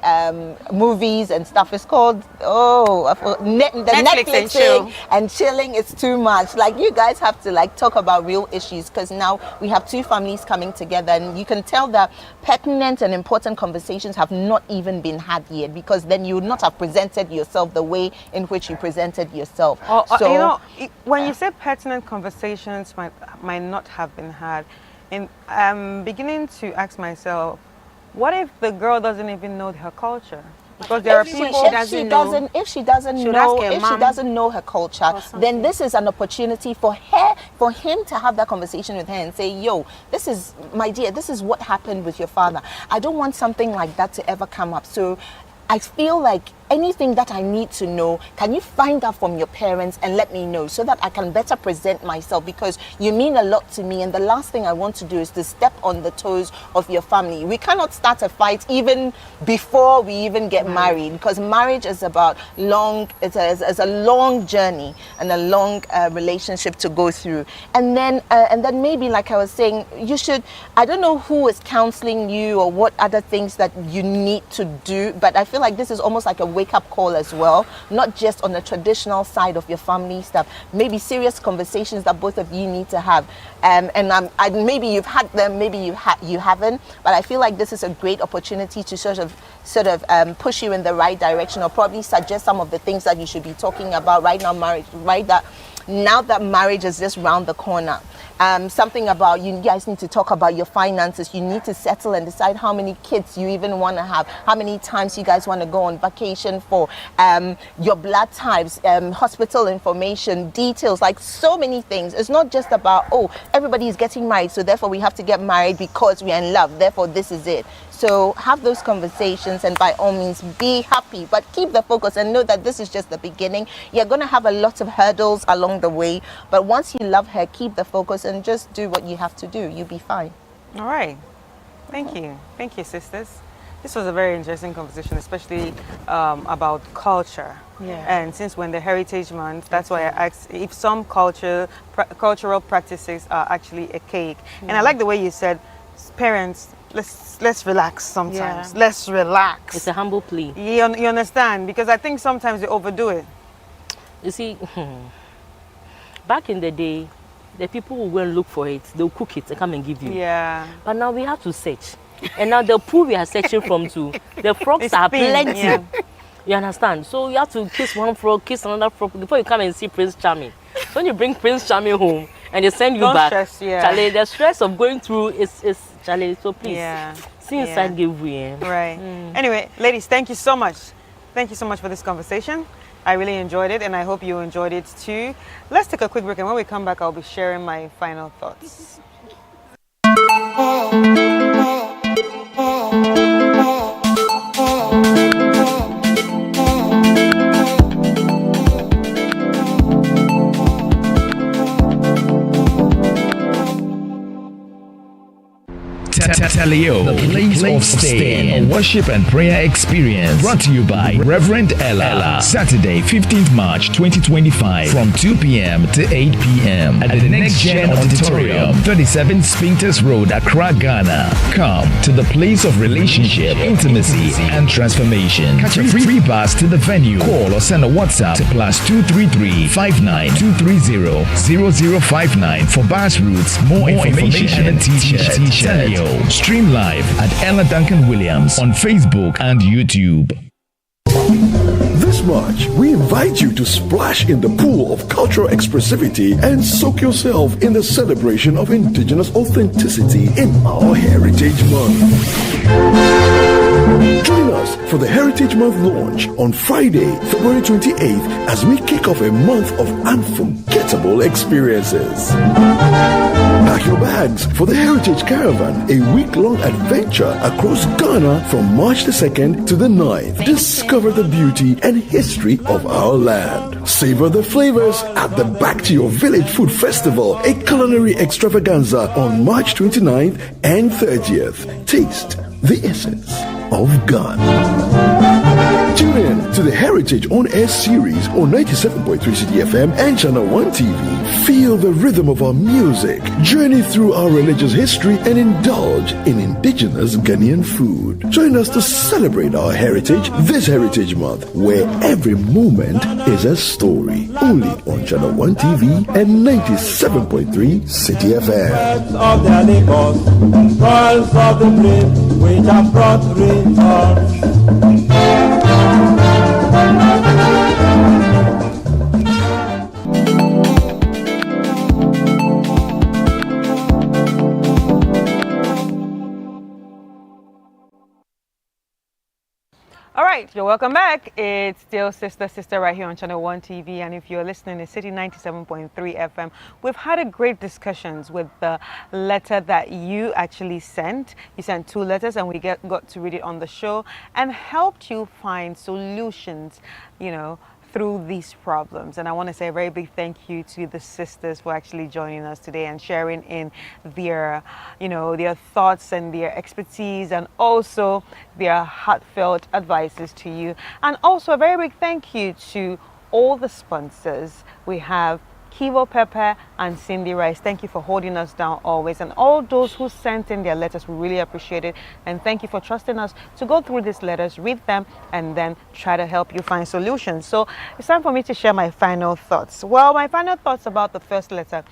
G: movies and stuff, it's called Netflixing and chilling. It's too much. Like, you guys have to like talk about real issues, because now we have two families coming together, and you can tell that pertinent and important conversations have not even been had yet, because then you would not have presented yourself the way in which you presented yourself.
A: So, you know, when you say pertinent conversations might not have been had, and I'm beginning to ask myself, what if the girl doesn't even know her culture? Because there are people
G: if she doesn't know her culture, then this is an opportunity for him to have that conversation with her and say, yo, this is, my dear, this is what happened with your father. I don't want something like that to ever come up. So I feel like anything that I need to know, can you find out from your parents and let me know, so that I can better present myself, because you mean a lot to me, and the last thing I want to do is to step on the toes of your family. We cannot start a fight even before we even get married, because marriage is about it's a long journey and a long relationship to go through. And then maybe, like I was saying, you should, I don't know who is counseling you or what other things that you need to do, but I feel like this is almost like a wake-up call as well, not just on the traditional side of your family stuff, maybe serious conversations that both of you need to have. Maybe you've had them, maybe you haven't, but I feel like this is a great opportunity to sort of push you in the right direction, or probably suggest some of the things that you should be talking about right now. Now that marriage is just round the corner. Something about you guys need to talk about your finances. You need to settle and decide how many kids you even want to have, how many times you guys want to go on vacation for, your blood types, hospital information, details, like so many things. It's not just about, oh, everybody is getting married, so therefore we have to get married because we are in love, therefore this is it. So have those conversations, and by all means be happy, but keep the focus and know that this is just the beginning. You're going to have a lot of hurdles along the way, but once you love her, keep the focus and just do what you have to do. You'll be fine.
A: All right. Thank you, sisters. This was a very interesting conversation, especially about culture.
F: Yeah.
A: And since we're in the Heritage Month, that's why I asked if some cultural practices are actually a cake. And I like the way you said, parents, let's relax sometimes.
F: Yeah.
A: Let's relax.
E: It's a humble plea.
A: You understand? Because I think sometimes they overdo it.
E: You see, back in the day, the people who go and look for it, they'll cook it and come and give you.
A: Yeah.
E: But now we have to search. And now the pool we are searching from too, the frogs
A: It's
E: are
A: thin,
E: plenty.
A: yeah.
E: You understand? So you have to kiss one frog, kiss another frog before you come and see Prince Charming. So when you bring Prince Charming home and they send you
A: Don't
E: back,
A: stress, yeah.
E: Charlie, the stress of going through is Charlie. So please,
A: Yeah.
E: see inside give way.
A: Right. Anyway, ladies, thank you so much. Thank you so much for this conversation. I really enjoyed it, and I hope you enjoyed it too. Let's take a quick break, and when we come back, I'll be sharing my final thoughts.
J: Talio, the place of staying, a worship and prayer experience. Brought to you by Reverend Ella. Saturday, 15th March 2025, from 2 p.m. to 8 p.m. at the Next Gen Auditorium, 37 Spintex Road, Accra, Ghana. Come to the place of relationship, intimacy, and transformation. Catch a free bus to the venue. Call or send a WhatsApp to +233 59 230 0059 for bus routes. More information and t-shirts. Talio. Stream live at Ella Duncan Williams on Facebook and YouTube.
B: This March, we invite you to splash in the pool of cultural expressivity and soak yourself in the celebration of indigenous authenticity in our Heritage Month. Join us for the Heritage Month launch on Friday, February 28th, as we kick off a month of unforgettable experiences. Pack your bags for the Heritage Caravan, a week-long adventure across Ghana from March the 2nd to the 9th. Discover the beauty and history of our land. Savor the flavors at the Back to Your Village Food Festival, a culinary extravaganza on March 29th and 30th. Taste the essence of Ghana. Tune in to the Heritage On Air series on 97.3 CDFM and Channel 1 TV. Feel the rhythm of our music, journey through our religious history, and indulge in indigenous Ghanaian food. Join us to celebrate our heritage this Heritage Month, where every moment is a story. Only on Channel 1 TV and 97.3 CDFM.
K: Of their labors, toils of the brave, which have brought reform.
A: All right, you're welcome back. It's still Sister right here on Channel 1 TV, and if you're listening to City 97.3 FM, we've had a great discussions with the letter that you actually sent. You sent 2 letters, and we got to read it on the show and helped you find solutions, through these problems. And I want to say a very big thank you to the sisters for actually joining us today and sharing in their, their thoughts and their expertise, and also their heartfelt advices to you. And also a very big thank you to all the sponsors we have Kivo Pepper, and Cindy Rice. Thank you for holding us down always. And all those who sent in their letters, we really appreciate it. And thank you for trusting us to go through these letters, read them, and then try to help you find solutions. So it's time for me to share my final thoughts. Well, my final thoughts about the first letter.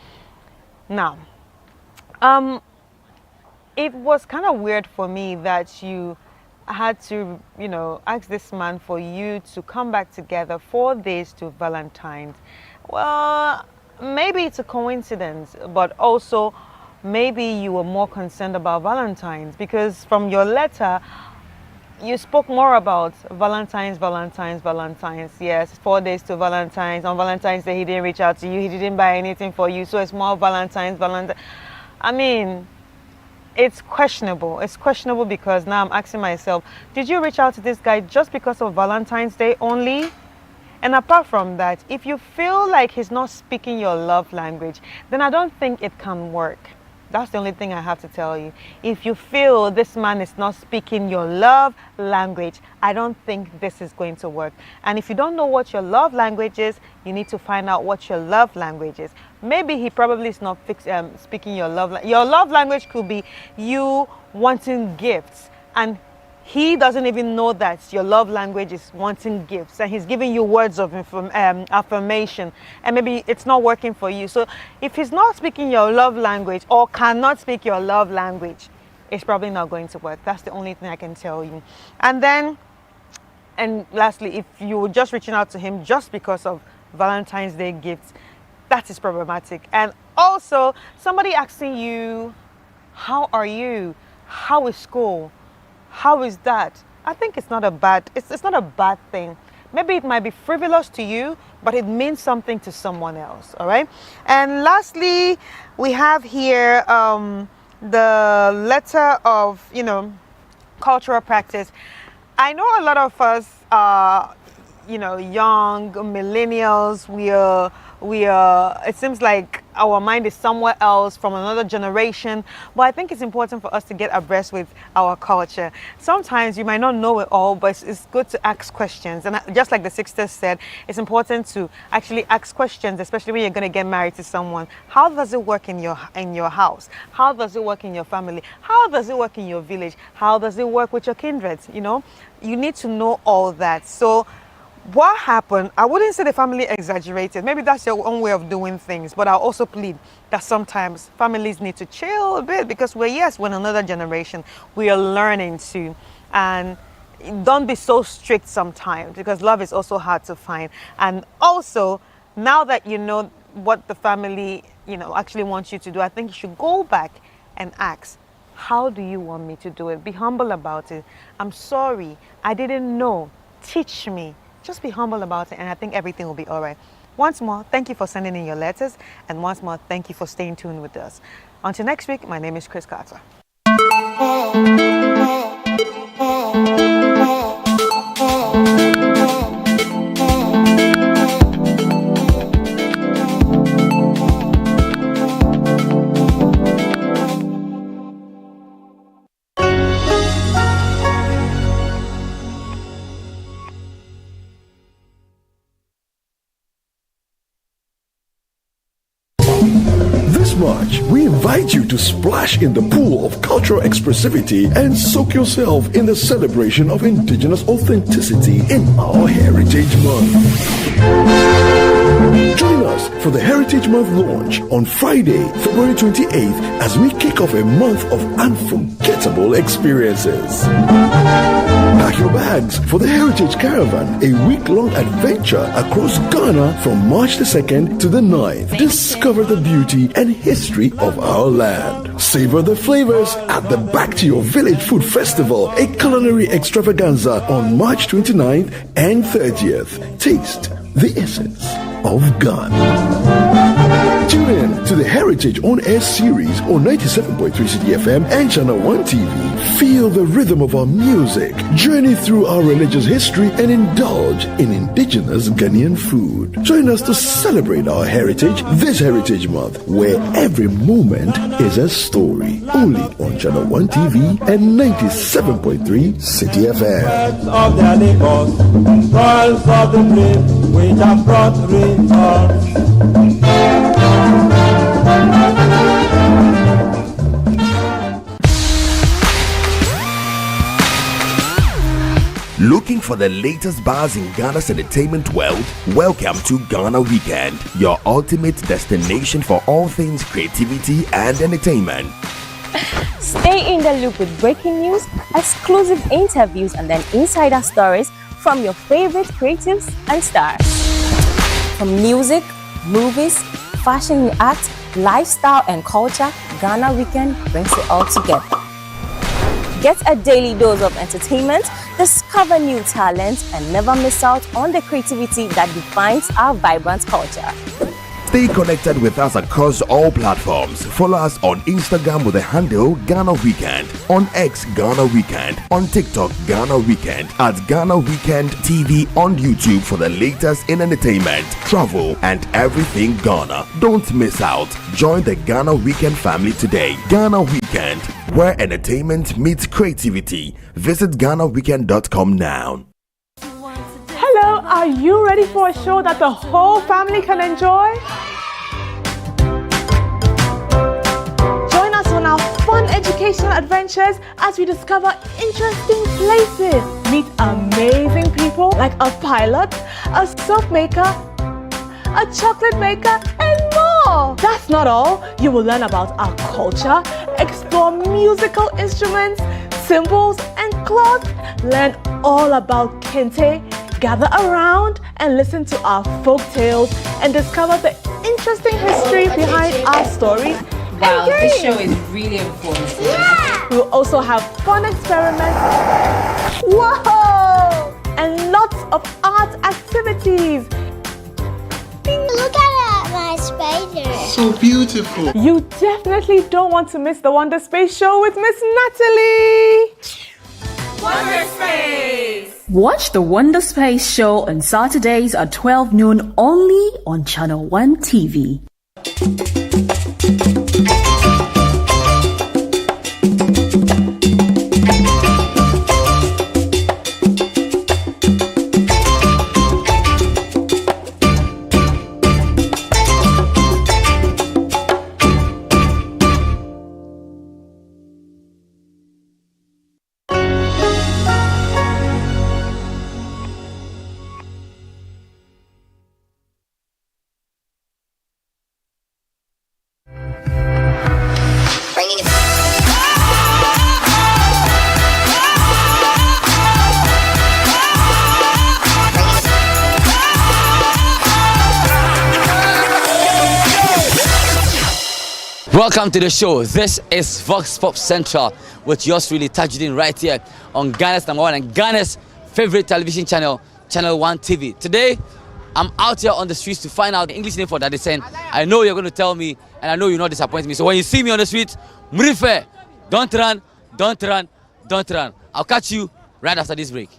A: Now, it was kind of weird for me that you had to, ask this man for you to come back together 4 days to Valentine's. Well, maybe it's a coincidence, but also maybe you were more concerned about Valentine's, because from your letter, you spoke more about Valentine's. Yes, 4 days to Valentine's. On Valentine's Day, he didn't reach out to you. He didn't buy anything for you. So it's more Valentine's. I mean, it's questionable. It's questionable because now I'm asking myself, did you reach out to this guy just because of Valentine's Day only? And apart from that, if you feel like he's not speaking your love language, then I don't think it can work. That's the only thing I have to tell you. If you feel this man is not speaking your love language, I don't think this is going to work. And if you don't know what your love language is, you need to find out what your love language is. Maybe he probably is not speaking your love language. Your love language could be you wanting gifts, and he doesn't even know that your love language is wanting gifts, and he's giving you words of affirmation, and maybe it's not working for you. So if he's not speaking your love language or cannot speak your love language, it's probably not going to work. That's the only thing I can tell you. And lastly, if you were just reaching out to him just because of Valentine's Day gifts, that is problematic. And also, somebody asking you, how are you? How is school? How is that? I think it's not a bad thing. Maybe it might be frivolous to you, but it means something to someone else, all right? And lastly, we have here the letter of, cultural practice. I know a lot of us are, young millennials. We are, it seems like our mind is somewhere else from another generation, but I think it's important for us to get abreast with our culture. Sometimes you might not know it all, but it's good to ask questions. And just like the sisters said, it's important to actually ask questions, especially when you're going to get married to someone. How does it work in your house? How does it work in your family? How does it work in your village? How does it work with your kindred? You need to know all that. So what happened, I wouldn't say the family exaggerated. Maybe that's your own way of doing things. But I'll also plead that sometimes families need to chill a bit, because we're another generation. We are learning to. And don't be so strict sometimes, because love is also hard to find. And also, now that you know what the family, actually wants you to do, I think you should go back and ask, how do you want me to do it? Be humble about it. I'm sorry, I didn't know. Teach me. Just be humble about it, and I think everything will be all right. Once more, thank you for sending in your letters, and once more, thank you for staying tuned with us. Until next week, my name is Chris Carter.
B: March, we invite you to splash in the pool of cultural expressivity and soak yourself in the celebration of indigenous authenticity in our Heritage Month. Join us for the Heritage Month launch on Friday, February 28th, as we kick off a month of unforgettable experiences. Pack your bags for the Heritage Caravan, a week-long adventure across Ghana from March the 2nd to the 9th. Discover the beauty and history of our land. Savor the flavors at the Back to Your Village Food Festival, a culinary extravaganza on March 29th and 30th. Taste the essence of Ghana. Tune in to the Heritage On Air series on 97.3 City FM and Channel 1 TV. Feel the rhythm of our music, journey through our religious history, and indulge in indigenous Ghanaian food. Join us to celebrate our heritage this Heritage Month, where every moment is a story. Only on Channel 1 TV and 97.3 City FM.
K: Of their labors, toils of the brave, which have brought reform.
H: Looking for the latest buzz in Ghana's entertainment world? Welcome to Ghana Weekend, your ultimate destination for all things creativity and entertainment.
I: Stay in the loop with breaking news, exclusive interviews, and then insider stories from your favorite creatives and stars. From music, movies, fashion and art, lifestyle and culture, Ghana Weekend brings it all together. Get a daily dose of entertainment, discover new talent, and never miss out on the creativity that defines our vibrant culture.
H: Stay connected with us across all platforms. Follow us on Instagram with the handle Ghana Weekend, on X Ghana Weekend, on TikTok Ghana Weekend, at Ghana Weekend TV on YouTube for the latest in entertainment, travel, and everything Ghana. Don't miss out. Join the Ghana Weekend family today. Ghana Weekend, where entertainment meets creativity. Visit GhanaWeekend.com now.
L: Hello, are you ready for a show that the whole family can enjoy? Join us on our fun educational adventures as we discover interesting places, meet amazing people like a pilot, a soap maker, a chocolate maker, and more. That's not all. You will learn about our culture, explore musical instruments, symbols, and cloth, learn all about kente, gather around and listen to our folk tales and discover the interesting history behind our stories.
M: Wow, this show is really informative.
L: Yeah. We'll also have fun experiments. Whoa! And lots of art activities.
N: Look at my spider.
O: So beautiful.
L: You definitely don't want to miss the Wonder Space Show with Miss Natalie.
P: Wonder Space!
Q: Watch the Wonder Space Show on Saturdays at 12 noon only on Channel 1 TV.
R: Welcome to the show. This is Vox Pop Central with yours really Tajuddin right here on Ghana's #1 and Ghana's favorite television channel, Channel 1 TV. Today, I'm out here on the streets to find out the English name for that descent. I know you're going to tell me and I know you'll not disappoint me. So when you see me on the street, Mrife, don't run, don't run, don't run. I'll catch you right after this break.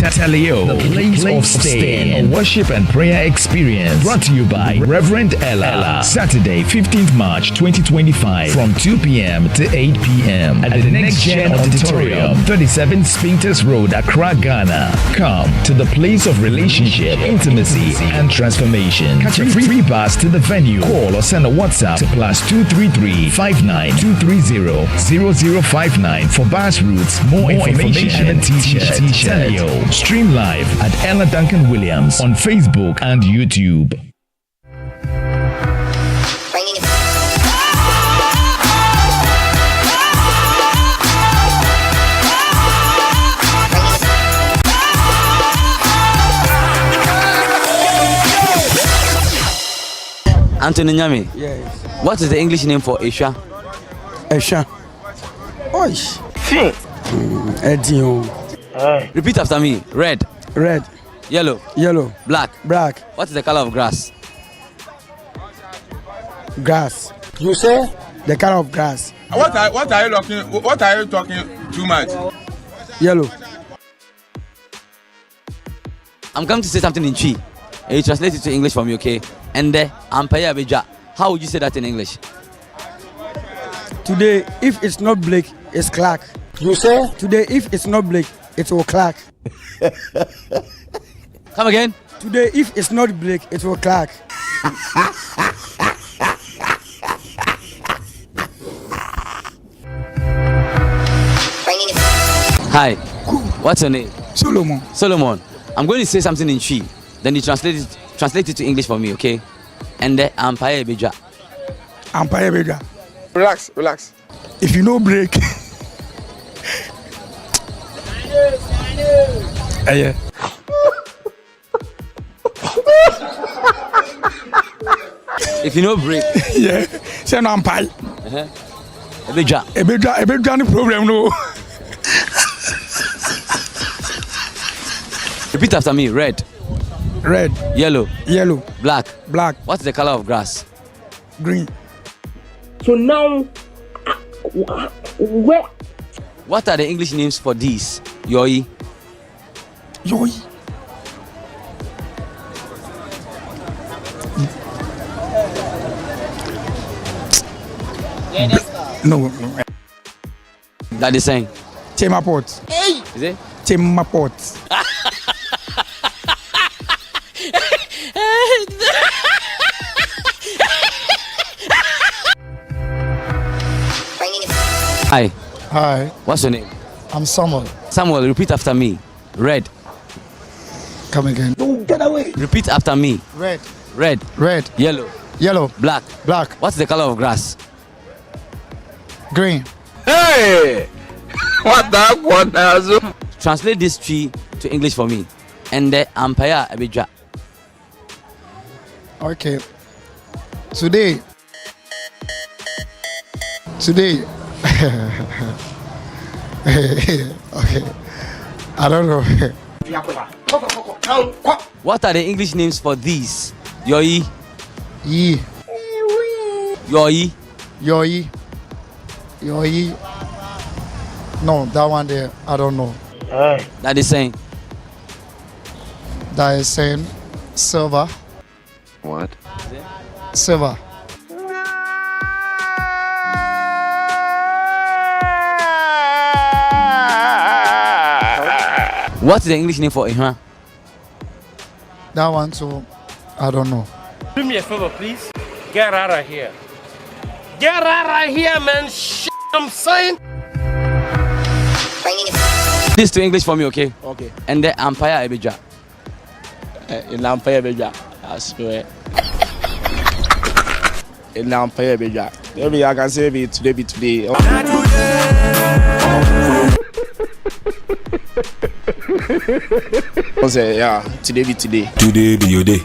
J: Talio, the place of staying, a worship and prayer experience. Brought to you by Reverend Ella. Saturday, 15th March 2025 from 2 p.m. to 8 p.m. at the Next Gen Auditorium, 37 Spintex Road, Accra, Ghana. Come to the place of relationship, intimacy, and transformation. Catch a free bus to the venue. Call or send a WhatsApp to +233 59230 0059 for bus routes. More information and t-shirts. Talio. Stream live at Ella Duncan Williams on Facebook and YouTube.
R: Anthony Nyami.
O: Yes.
R: What is the English name for Asia?
O: Asia. Oish. Edio.
R: Repeat after me. Red.
O: Red.
R: Yellow.
O: Yellow.
R: Black.
O: Black.
R: What is the color of grass?
O: Grass.
S: You say?
O: The color of grass.
S: What are you talking too much?
O: Yellow.
R: I'm going to say something in Chi. You translate it to English for me, okay? And the Ampaya Beja. How would you say that in English?
O: Today, if it's not black, it's clack.
S: You say?
O: Today, if it's not black, it will clack.
R: Come again?
O: Today, if it's not black, it will clack.
R: Hi. What's your name?
O: Solomon.
R: Solomon. I'm going to say something in Chi. Then you translate it to English for me, okay? And the Ampaya Beja.
O: Ampaya Beja.
S: Relax.
O: If you know break. Yeah.
R: If you know break.
O: Yeah. Say no Ampaya.
R: Beja.
O: Beja no problem no.
R: Repeat after me. Red.
O: Red.
R: Yellow.
O: Yellow.
R: Black.
O: Black.
R: What's the color of grass?
O: Green.
S: So now, where?
R: What are the English names for these? Yoi.
O: Yoi. No.
R: That is saying.
O: Tema pot.
R: Hey. Is it?
O: Tema pot.
R: Hi.
T: Hi.
R: What's your name?
T: I'm Samuel.
R: Samuel, repeat after me. Red.
T: Come again.
S: Don't get away.
R: Repeat after me.
T: Red.
R: Red.
T: Red.
R: Yellow.
T: Yellow.
R: Black.
T: Black.
R: What's the color of grass?
T: Green.
S: Hey! What that one has?
R: Translate this tree to English for me. And the Ampaya Abidja.
T: Okay. Today. Okay. I don't know.
R: What are the English names for these? Yoi.
T: Yi.
R: Yoi.
T: Yoi. Yoi. No, that one there, I don't know.
R: That is saying.
T: That is saying silver.
S: What?
T: Silver.
R: What's the English name for Ihwa?
T: That one too, I don't know.
U: Do me a favor, please. Get out of here. Get out of here, man. I'm saying.
R: This to English for me, okay?
V: Okay.
R: And the Ampaya Abidja.
V: In Ampaya Abidja, I swear. In Ampaya Abidja. Maybe I can say it today be today. I say, yeah, today be today.
W: Today be your day.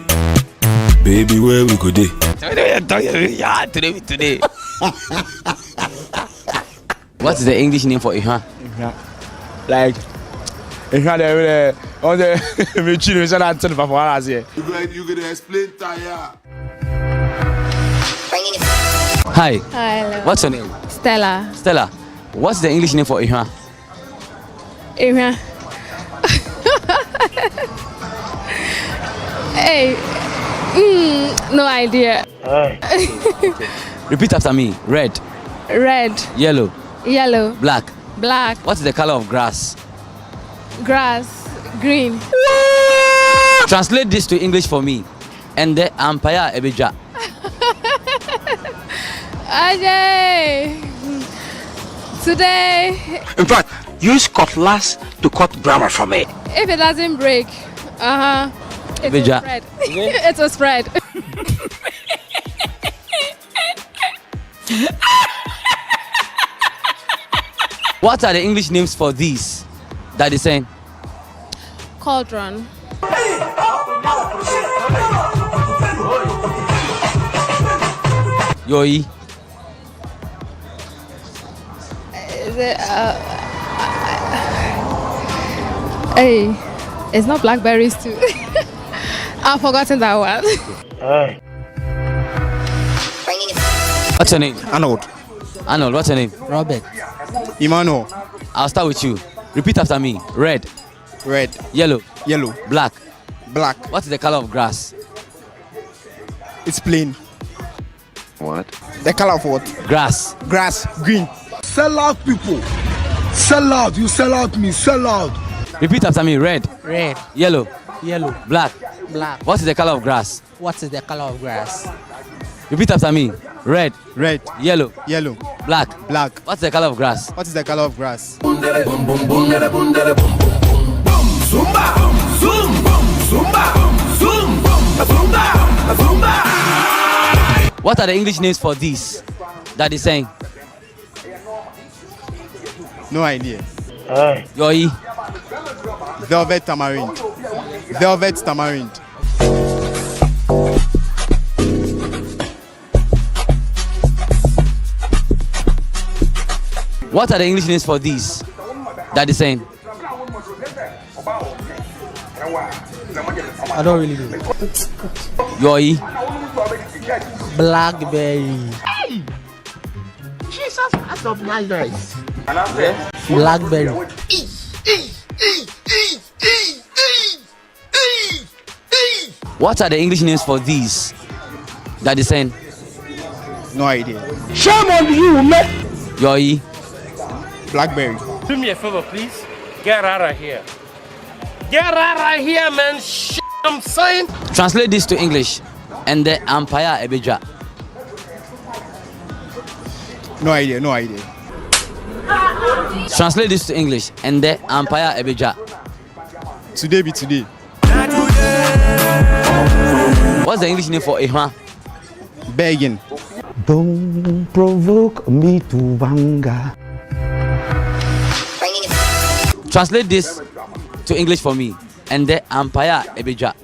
W: Baby, where we go day?
R: Yeah, today be today. What is the English name for Ihwa?
V: Like, Ihwa, they on the machine, we said I tell you for what I say.
D: You could explain tire.
R: Hi.
X: Hi, hello.
R: What's your name?
X: Stella.
R: Stella. What's the English name for Ihwa?
X: Ihwa. Hey. No idea.
R: Repeat after me. Red.
X: Red.
R: Yellow.
X: Yellow.
R: Black.
X: Black.
R: What's the color of grass?
X: Grass. Green.
R: Translate this to English for me. And the Ampaya Abidja.
X: Ajay. Today.
S: In fact, use cutlass to cut grammar for me.
X: If it doesn't break, it will
R: Abidja.
X: spread. It will spread.
R: What are the English names for these? That is saying.
X: Cauldron.
R: Yoi.
X: Is it hey, it's not blackberries too. I've forgotten that one.
R: What's your name?
C: Arnold.
R: Arnold, what's your name?
C: Robert. Emmanuel.
R: I'll start with you. Repeat after me. Red.
C: Red.
R: Yellow.
C: Yellow.
R: Black.
C: Black.
R: What is the color of grass?
C: It's plain.
R: What?
C: The color of what?
R: Grass.
C: Grass. Green.
B: Sell out, people. Sell out. You sell out me. Sell out.
R: Repeat after me. Red.
C: Red.
R: Yellow.
C: Yellow.
R: Black.
C: Black.
R: What is the color of grass?
C: What is the color of grass?
R: Repeat after me. Red.
C: Red.
R: Yellow.
C: Yellow.
R: Black.
C: Black.
R: What's the color of grass?
C: What is the color of grass?
R: What are the English names for these that is saying?
C: No idea.
R: Yoi.
C: Velvet tamarind. Velvet tamarind.
R: What are the English names for these that is saying?
C: I don't really know.
R: Yoi.
C: Blackberry.
E: Jesus, that's not nice.
C: Blackberry.
R: What are the English names for these that is saying?
C: No idea.
E: Shame on you, man.
R: Yoi.
C: Blackberry.
U: Do me a favor, please. Get out of here. Get out of here, man. I'm saying.
R: Translate this to English and the Empire Ebeja.
C: No idea. No idea.
R: Translate this to English and the Empire Ebeja.
C: Today be today.
R: What's the English name for Ihma?
C: Begging.
F: Don't provoke me to anger.
R: Translate this to English for me and the Empire Ebeja.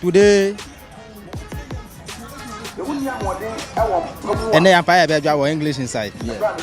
C: Today. And the Empire Ebeja were English inside. Yeah.